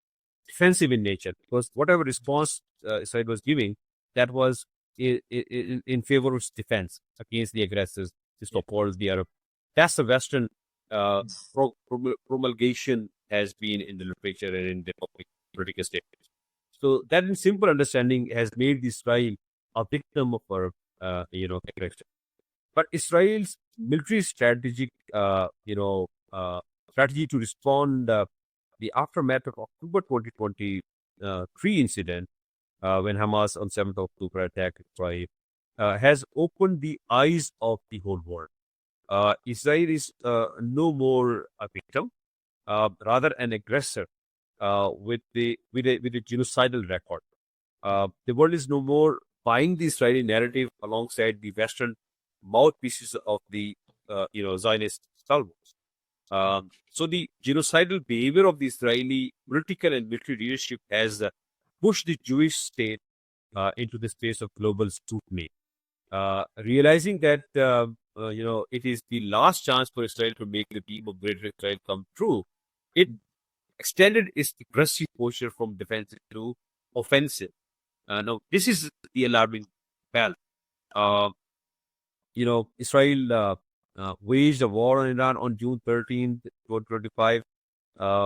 defensive in nature, because whatever response Israel was giving, that was in favor of defense against the aggressors, the so-called the Arab. That's the Western promulgation has been in the literature and in the public political statements. So that, in simple understanding, has made Israel a victim of Arab, aggression. But Israel's military strategy to respond the aftermath of October 2023 incident, when Hamas on 7th of October attacked Israel, has opened the eyes of the whole world. Israel is no more a victim. rather an aggressor with a genocidal record. The world is no more buying the Israeli narrative alongside the Western mouthpieces of the Zionist stalwarts. So the genocidal behavior of the Israeli political and military leadership has pushed the Jewish state into the space of global scrutiny. Realizing that it is the last chance for Israel to make the dream of Greater Israel come true, it extended its aggressive posture from defensive to offensive. Now, this is the alarming balance. Israel waged a war on Iran on June 13th, 2025,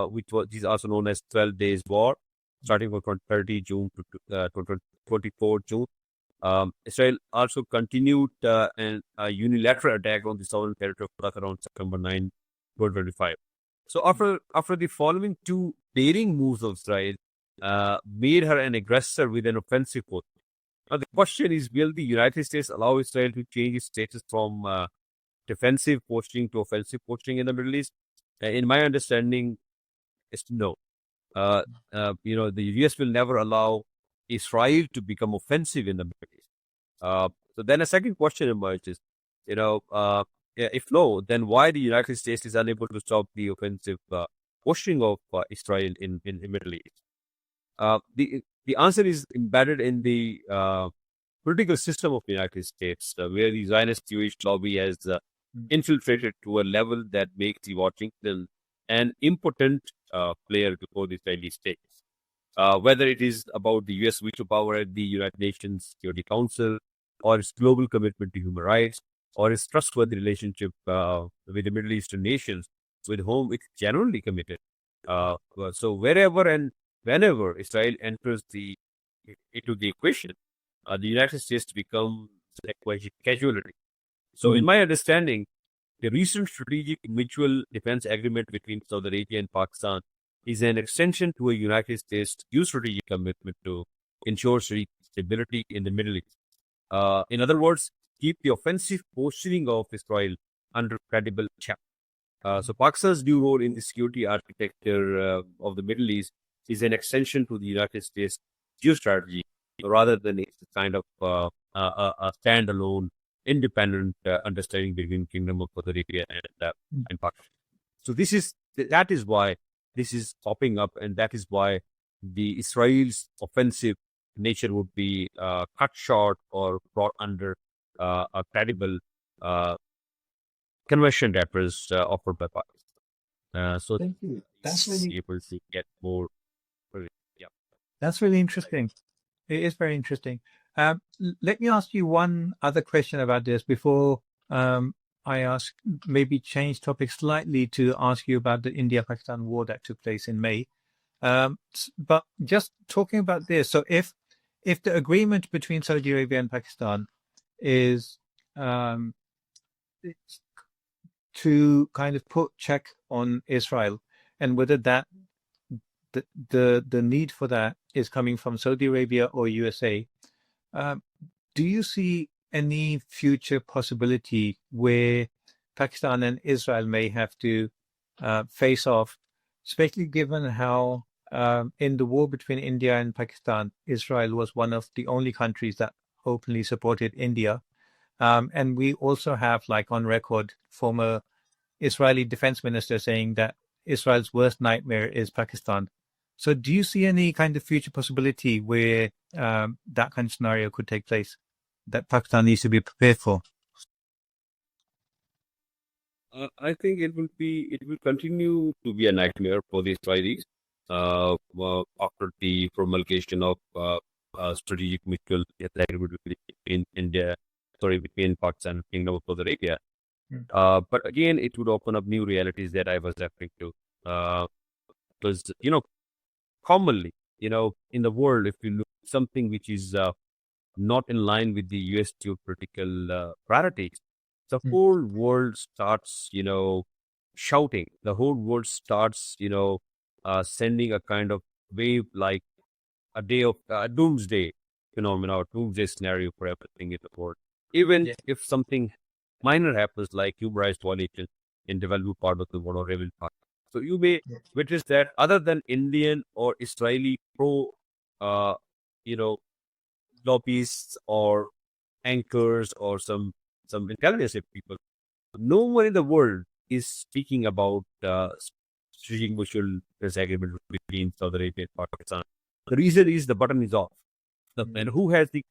which is also known as 12 Days War, starting from 30 June to 24 June. Israel also continued a unilateral attack on the southern territory of Iraq around September 9, 2025. So after the following two daring moves of Israel made her an aggressor with an offensive posture. Now the question is, will the United States allow Israel to change its status from defensive posturing to offensive posturing in the Middle East? In my understanding, is no. The US will never allow Israel to become offensive in the Middle East. So then a second question emerges, if no, then why the United States is unable to stop the offensive posturing of Israel in the Middle East? The answer is embedded in the political system of the United States, where the Zionist Jewish lobby has infiltrated to a level that makes the Washington an impotent player before the Israeli state. Whether it is about the U.S. veto power at the United Nations Security Council, or its global commitment to human rights, or its trustworthy relationship with the Middle Eastern nations with whom it's generally committed. So wherever and whenever Israel enters into the equation, the United States becomes a casualty. So in my understanding, the recent strategic mutual defense agreement between Saudi Arabia and Pakistan is an extension to a United States strategic commitment to ensure stability in the Middle East. In other words, keep the offensive posturing of Israel under credible check. So Pakistan's new role in the security architecture of the Middle East is an extension to the United States geostrategy rather than a kind of a standalone, independent understanding between Kingdom of Saudi Arabia and Pakistan. So that is why this is popping up, and that is why the Israel's offensive nature would be cut short or brought under a credible conversion efforts offered by Pakistan. So Thank you. That's really able to get more. Yeah. That's really interesting. It is very interesting. Let me ask you one other question about this before I maybe change topic slightly to ask you about the India-Pakistan war that took place in May. But just talking about this, so if the agreement between Saudi Arabia and Pakistan is to kind of put check on Israel, and whether that the need for that is coming from Saudi Arabia or USA, do you see any future possibility where Pakistan and Israel may have to face off, especially given how in the war between India and Pakistan, Israel was one of the only countries that openly supported India. And we also have, like, on record, former Israeli defense minister saying that Israel's worst nightmare is Pakistan. So do you see any kind of future possibility where that kind of scenario could take place that Pakistan needs to be prepared for? I think it will continue to be a nightmare for the Israelis after the promulgation of strategic mutual agreement between Pakistan and Kingdom of Saudi Arabia. But again, it would open up new realities that I was referring to. Because, commonly, in the world, if you look at something which is not in line with the US geopolitical priorities, the whole world starts, shouting. The whole world starts, sending a kind of wave, like a day of doomsday phenomena or doomsday scenario for everything in the world. Even if something minor happens, like human rights violation in developed part of the world or even part. So you may witness that other than Indian or Israeli pro, uh, you know, lobbyists or anchors or some intelligence people, no one in the world is speaking about strategic mutual disagreement between Saudi Arabia and Pakistan. The reason is the button is off. And who has the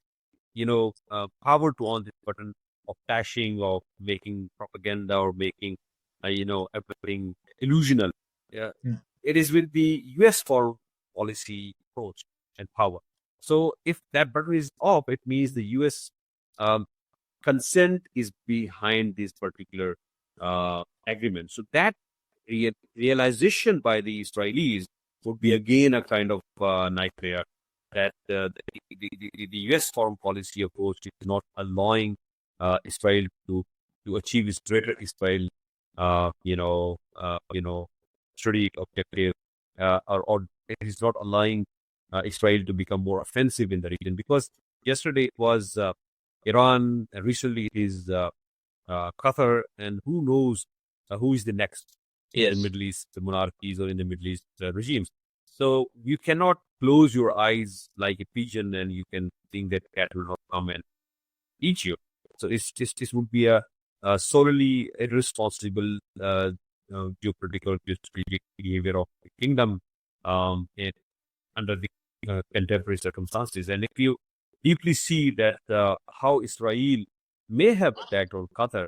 power to on this button of tashing, of making propaganda, or making everything illusional? Yeah, Mm. it is with the U.S. foreign policy approach and power. So if that button is off, it means the U.S. Um, consent is behind this particular agreement. So that realization by the Israelis would be again a kind of nightmare that the U.S. foreign policy approach is not allowing Israel to achieve its greater Israel, strategic objective, or it is not allowing Israel to become more offensive in the region, because yesterday it was Iran, and recently it is Qatar, and who knows who is the next in the Middle East, the monarchies or in the Middle East regimes. So you cannot close your eyes like a pigeon and you can think that cat will not come and eat you. So this would be a solely irresponsible geopolitical strategic behavior of the kingdom under the contemporary circumstances. And if you deeply see that how Israel may have attacked on Qatar,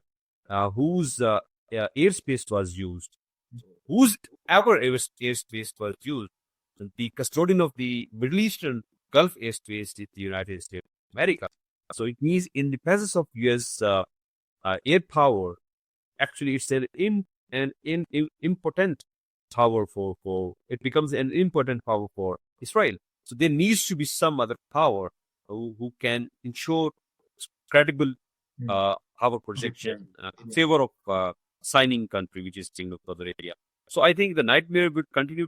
whose airspace was used, whose ever airspace was used, the custodian of the Middle Eastern Gulf airspace is the United States of America. So it means in the presence of U.S. Air power, actually it's an impotent power for it becomes an impotent power for Israel. So there needs to be some other power who can ensure credible power projection in favor of signing country, which is Kingdom of Saudi Arabia. So I think the nightmare will continue.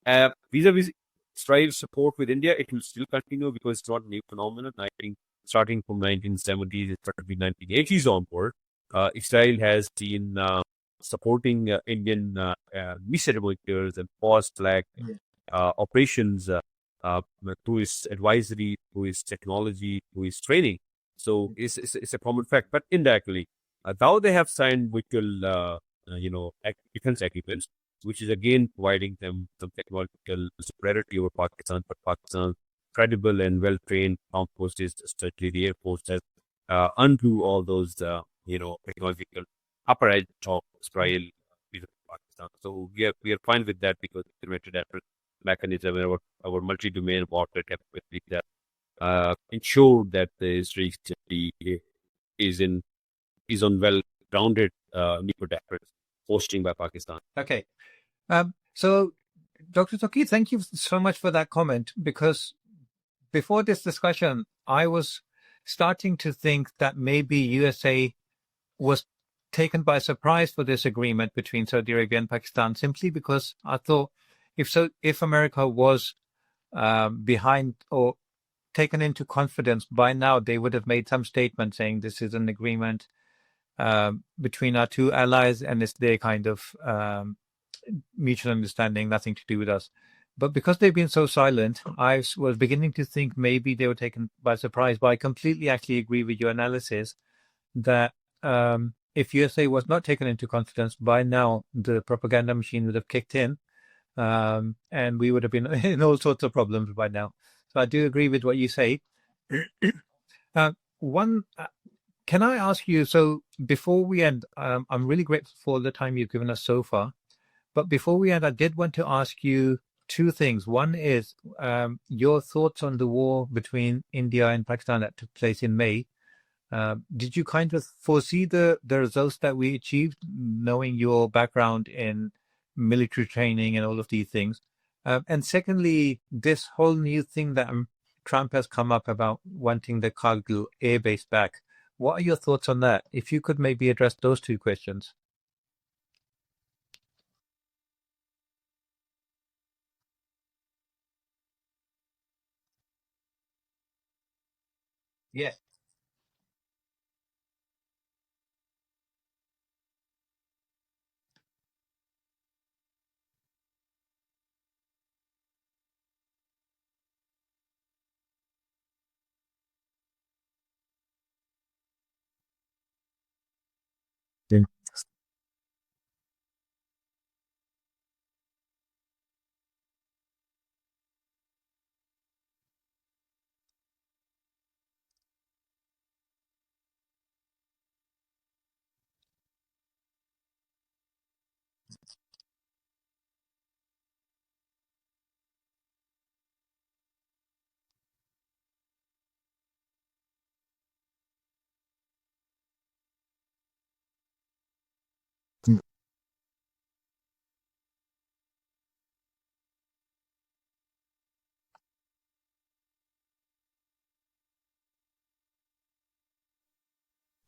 Vis-a-vis Israel's support with India, it will still continue because it's not a new phenomenon. I think starting from 1970s, it started with 1980s onward. Israel has been supporting Indian missile monitors and pause flag operations through its advisory, through its technology, through its training. So it's a common fact, but indirectly, now they have signed mutual, defense agreements, which is again providing them some technological superiority over Pakistan, but Pakistan credible and well-trained armed forces, especially the Air Force, has undo all those, technological upper edge of Israel with Pakistan. So we are fine with that because integrated effort mechanism and our multi-domain warfare capability that ensure that the Israeli is on well-grounded neighborhood efforts hosting by Pakistan. Okay. So, Dr. Toki, thank you so much for that comment, because before this discussion, I was starting to think that maybe USA was taken by surprise for this agreement between Saudi Arabia and Pakistan, simply because I thought if America was behind or taken into confidence by now, they would have made some statement saying this is an agreement between our two allies and it's their kind of mutual understanding, nothing to do with us. But because they've been so silent, I was beginning to think maybe they were taken by surprise. But I completely actually agree with your analysis that if USA was not taken into confidence, by now the propaganda machine would have kicked in, and we would have been in all sorts of problems by now. So I do agree with what you say. One, can I ask you, so before we end, I'm really grateful for the time you've given us so far. But before we end, I did want to ask you two things. One is your thoughts on the war between India and Pakistan that took place in May. Did you kind of foresee the results that we achieved, knowing your background in military training and all of these things? And secondly, this whole new thing that Trump has come up about wanting the Kargil air base back. What are your thoughts on that? If you could maybe address those two questions. Yes.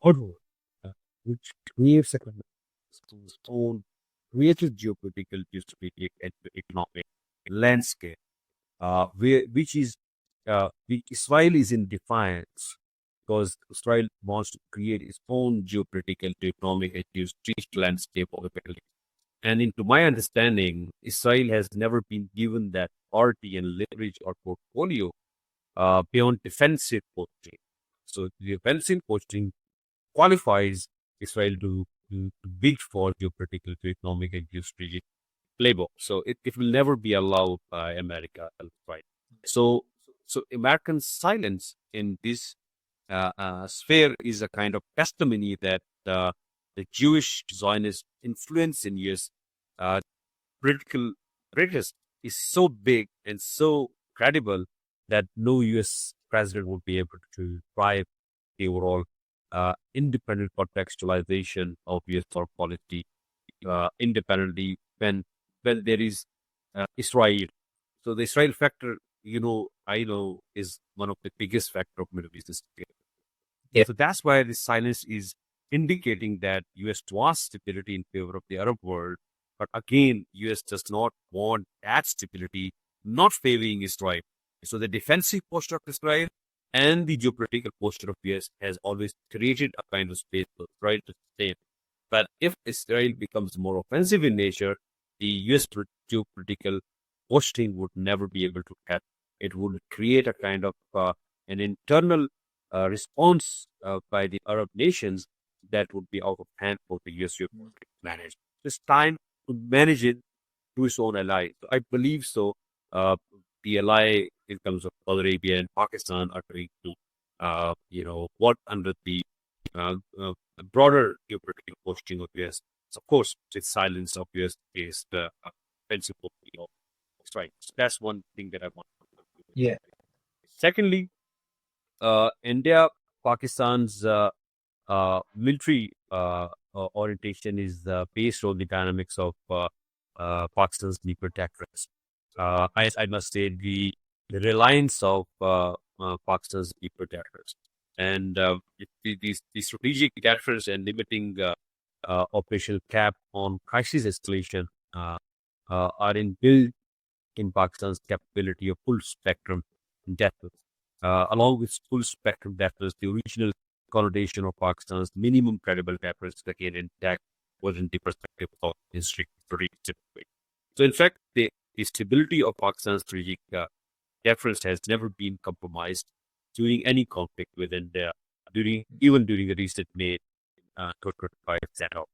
outward, which creates a kind of own creative geopolitical, geostrategic, and economic landscape, Israel is in defiance because Israel wants to create its own geopolitical, economic, and geostrategic landscape of the Middle East. And into my understanding, Israel has never been given that authority and leverage or portfolio beyond defensive posting. So the defensive posting qualifies Israel to bid for geopolitical, economic, and geostrategic playbook. So it will never be allowed by America, right? So American silence in this sphere is a kind of testimony that the Jewish Zionist influence in U.S. Political greatness is so big and so credible that no U.S. president would be able to drive the overall independent contextualization of U.S. foreign policy independently when there is Israel. So the Israel factor, I know is one of the biggest factor of Middle East. Yeah. So that's why this silence is indicating that U.S. wants stability in favor of the Arab world. But again, U.S. does not want that stability, not favoring Israel. So the defensive posture of Israel and the geopolitical posture of U.S. has always created a kind of space for Israel to sustain. But if Israel becomes more offensive in nature, the U.S. geopolitical posting would never be able to help. It would create a kind of an internal response by the Arab nations that would be out of hand for the U.S. geopolitics to manage. It's time to manage it to its own ally. So I believe so. The ally in terms of Saudi Arabia and Pakistan are trying to, work under the broader geopolitical posting of U.S. So of course, with silence of U.S. is the principle of strike. So that's one thing that I want to do. Yeah. Secondly, India, Pakistan's military orientation is based on the dynamics of Pakistan's nuclear tech threats. I must say the reliance of Pakistan's nuclear tech threats and the strategic deterrence and limiting operational cap on crisis escalation are inbuilt in Pakistan's capability of full spectrum deterrence. Along with full spectrum deterrence, the original connotation of Pakistan's minimum credible deterrence again intact was in the perspective of history. So in fact, the stability of Pakistan's strategic deterrence has never been compromised during any conflict with India, even during the recent May 2025 setup.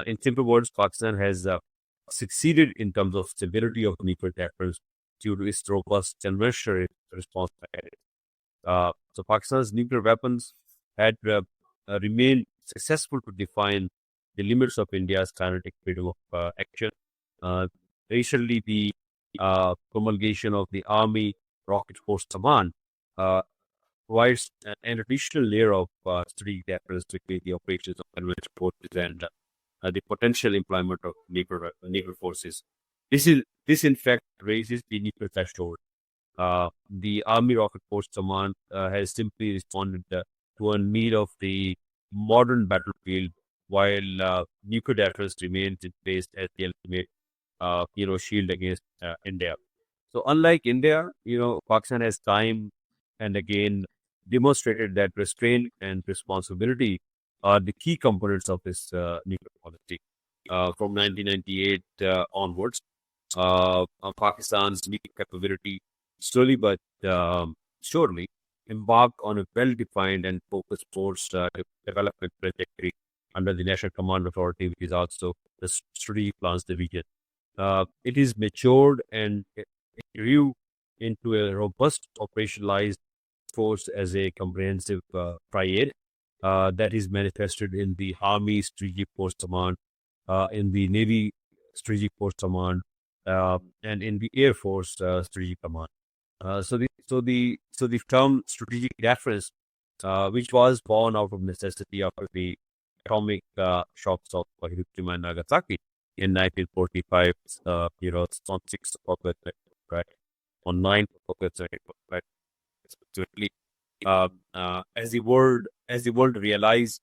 In simple words, Pakistan has succeeded in terms of stability of nuclear deterrence due to its robust conventional response mechanism. So Pakistan's nuclear weapons had remained successful to define the limits of India's kinetic freedom of action. Recently, the promulgation of the Army Rocket Force Command provides an additional layer of strategic deterrence between the operations of conventional forces and the potential employment of nuclear forces. This in fact raises the nuclear threshold. The Army Rocket Force Command has simply responded to a need of the modern battlefield, while nuclear deterrence remains in place as the ultimate, shield against India. So unlike India, Pakistan has time and again demonstrated that restraint and responsibility are the key components of this nuclear policy. From 1998 onwards, Pakistan's nuclear capability slowly but surely embarked on a well-defined and focused force development trajectory under the National Command Authority, which is also the Strategic Plans Division. It is matured and it grew into a robust operationalized force as a comprehensive triad that is manifested in the Army Strategic Force Command, in the Navy Strategic Force Command, and in the Air Force Strategic Command. So the term strategic deterrence, which was born out of necessity after the atomic shocks of Hiroshima and Nagasaki in 1945, on 6th of August, right? On 9th of August, right? Specifically, as the world realized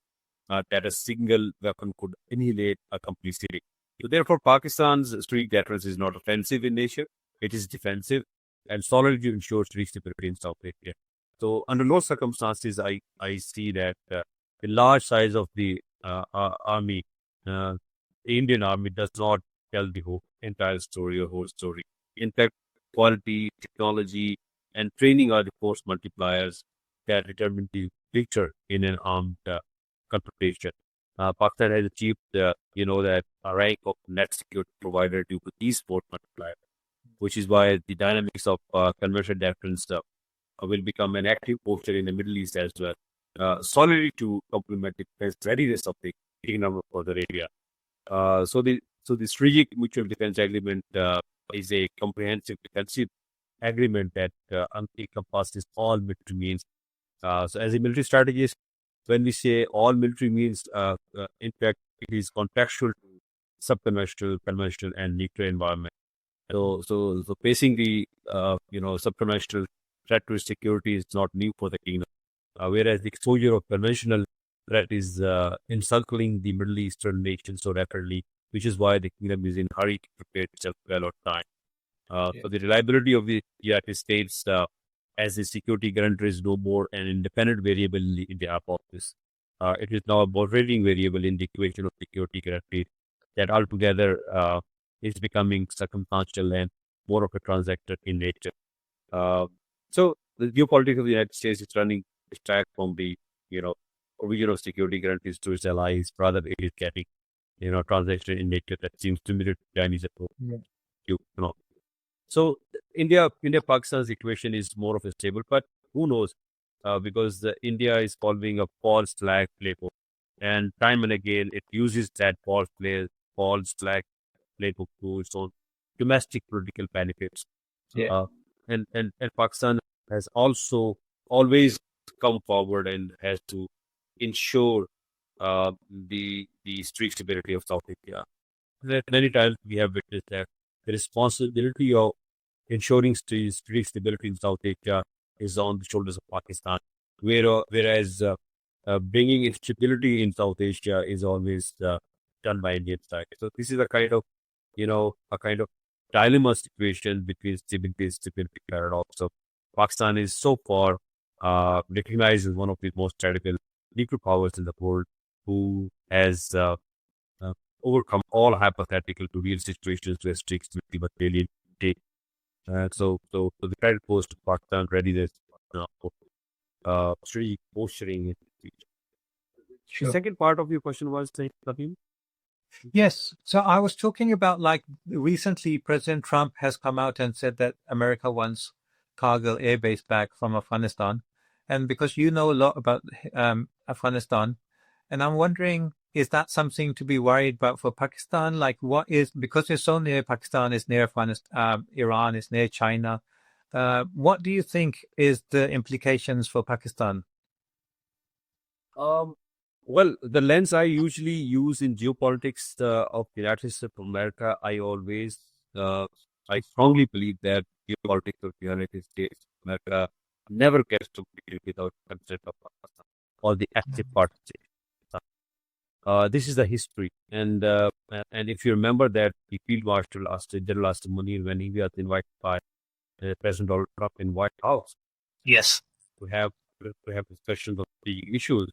that a single weapon could annihilate a complete city. So therefore, Pakistan's street deterrence is not offensive in nature; it is defensive, and solidly ensures stability in South Asia. So under those circumstances, I see that the large size of the army, the Indian army, does not tell the whole entire story or whole story. In fact, quality, technology, and training are the force multipliers that determine the picture in an armed confrontation. Pakistan has achieved, that a rank of net security provider due to these force multipliers, which is why the dynamics of conversion deterrence will become an active posture in the Middle East as well, solely to complement the defense readiness of the Kingdom of Saudi Arabia. So the strategic mutual defense agreement is a comprehensive defensive agreement that encompasses all military means. So as a military strategist, when we say all military means, in fact, it is contextual to subconventional, conventional, and nuclear environment. So facing the subconventional threat to security is not new for the kingdom, whereas the exposure of conventional threat is encircling the Middle Eastern nations so rapidly, which is why the kingdom is in hurry to prepare itself well on time. So the reliability of the United States as a security guarantor is no more an independent variable in the India office. It is now a moderating variable in the equation of security guarantee that altogether is becoming circumstantial and more of a transactor in nature. So the geopolitics of the United States is running distract from the original security guarantees to its allies. Rather, it is getting transactional in nature that seems to mirror Chinese approach. So India-Pakistan's equation is more of a stable, but who knows? Because India is following a false flag playbook, and time and again it uses that false flag playbook to its own domestic political benefits. And Pakistan has also always come forward and has to ensure the street stability of South Asia. Many times we have witnessed that the responsibility of ensuring street stability in South Asia is on the shoulders of Pakistan, whereas bringing instability in South Asia is always done by Indian side. So this is a kind of dilemma situation between stability and stability paradox. So Pakistan is so far recognized as one of the most credible nuclear powers in the world, who has overcome all hypothetical to real situations where strict stability but really take. So the credit goes to Pakistan readiness for strategic posturing in the future. Sure. The second part of your question was, Nadeem? Yes. So I was talking about, like, recently President Trump has come out and said that America wants Kargil Air Base back from Afghanistan. And because you know a lot about Afghanistan, and I'm wondering, is that something to be worried about for Pakistan? Like, because it's so near Pakistan, it's near Afghanistan, Iran, it's near China. What do you think is the implications for Pakistan? Well, the lens I usually use in geopolitics of the United States of America, I strongly believe that geopolitics of the United States of America never gets completed without consent of Pakistan or the active participation. This is the history, and if you remember that the Field Marshal General Asif Munir, when he was invited by President Donald Trump in White House, Yes, to have discussions of the issues.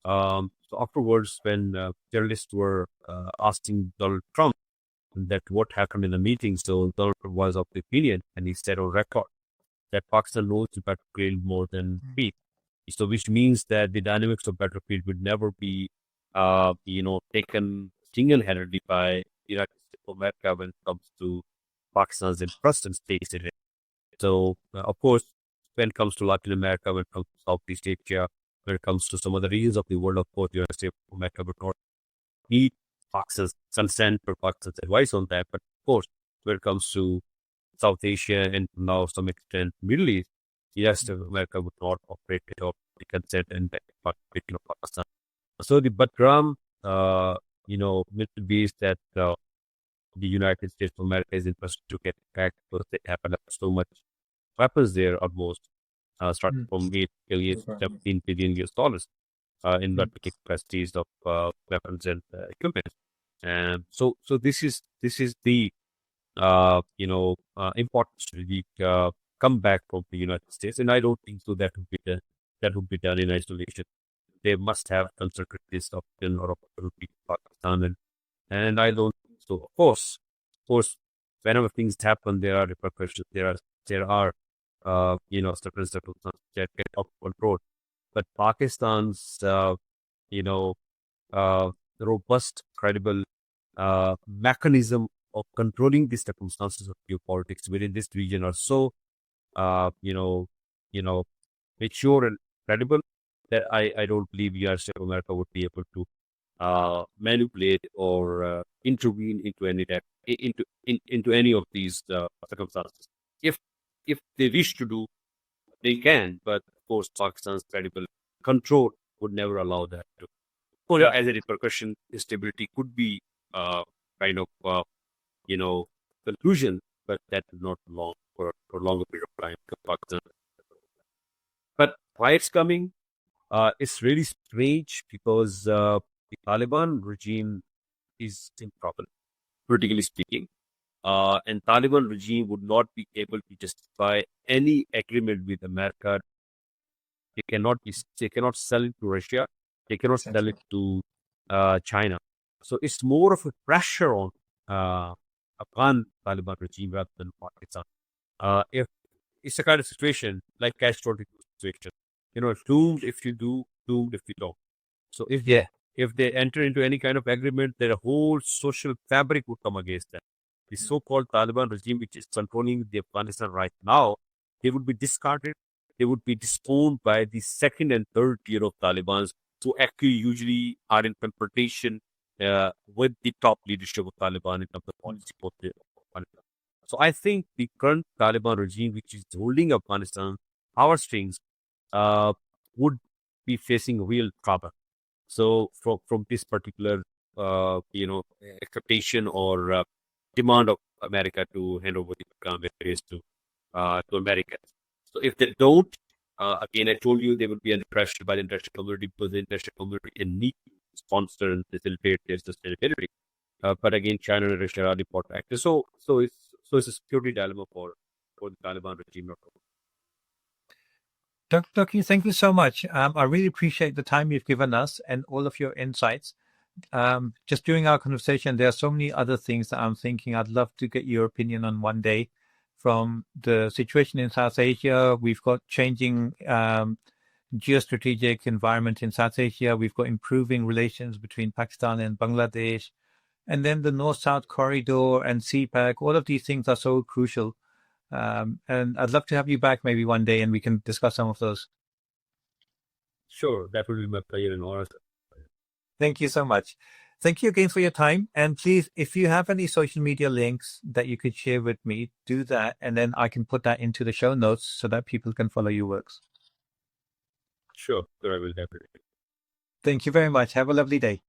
So afterwards, when journalists were asking Donald Trump that what happened in the meeting, so Donald Trump was of the opinion, and he said on record that Pakistan knows the battlefield more than we. So which means that the dynamics of battlefield would never be taken single-handedly by the United States of America when it comes to Pakistan's interest and states in it. So, of course, when it comes to Latin America, when it comes to Southeast Asia, when it comes to some other regions of the world, of course, the United States of America would not need Pakistan's consent or Pakistan's advice on that. But, of course, when it comes to South Asia and now to some extent Middle East, the United States of America would not operate without the consent and participation of Pakistan. So the Batram, military base that the United States of America is interested to get back because they have so much weapons there almost. starting from 8 billion, 17 billion US dollars in military capacities of weapons and equipment. And so this is the important strategic comeback from the United States, and I don't think so that would be done in isolation. They must have concerted this option or opportunity to Pakistan, and I don't think so. Of course, whenever things happen, there are repercussions. There are certain circumstances that get out of control. But Pakistan's robust, credible mechanism of controlling the circumstances of geopolitics within this region are so mature and credible that I don't believe the United States of America would be able to manipulate or intervene into any of these circumstances. If they wish to do, they can, but of course, Pakistan's credible control would never allow that to. So, as a repercussion, stability could be kind of conclusion, but that is not long for a longer period of time. Pakistan. But why it's coming? It's really strange because the Taliban regime is improper, politically speaking. And Taliban regime would not be able to justify any agreement with America. They cannot sell it to Russia. They cannot sell it to China. So it's more of a pressure on Afghan Taliban regime rather than Pakistan. If it's a kind of situation like catch-22 situation, doomed if you do, doomed if you don't. So if they enter into any kind of agreement, their whole social fabric would come against them. The so-called Taliban regime, which is controlling the Afghanistan right now, they would be discarded. They would be disowned by the second and third tier of Talibans, who actually usually are in confrontation with the top leadership of Taliban in terms of policy. So I think the current Taliban regime, which is holding Afghanistan power strings, would be facing real trouble. So from this particular, expectation or demand of America to hand over the Afghan areas to America. So if they don't, again, I told you they will be under pressure by the international community because the international community need to sponsor and facilitate their sustainability. But again, China and Russia are the important actors. So it's a security dilemma for the Taliban regime. Dr. thank you so much. I really appreciate the time you've given us and all of your insights. Just during our conversation, there are so many other things that I'm thinking I'd love to get your opinion on one day. From the situation in South Asia, we've got changing geostrategic environment in South Asia. We've got improving relations between Pakistan and Bangladesh. And then the North-South corridor and CPAC, all of these things are so crucial. And I'd love to have you back maybe one day and we can discuss some of those. Sure, that would be my pleasure and honor. Thank you so much. Thank you again for your time. And please, if you have any social media links that you could share with me, do that. And then I can put that into the show notes so that people can follow your works. Sure, I will definitely. Thank you very much. Have a lovely day.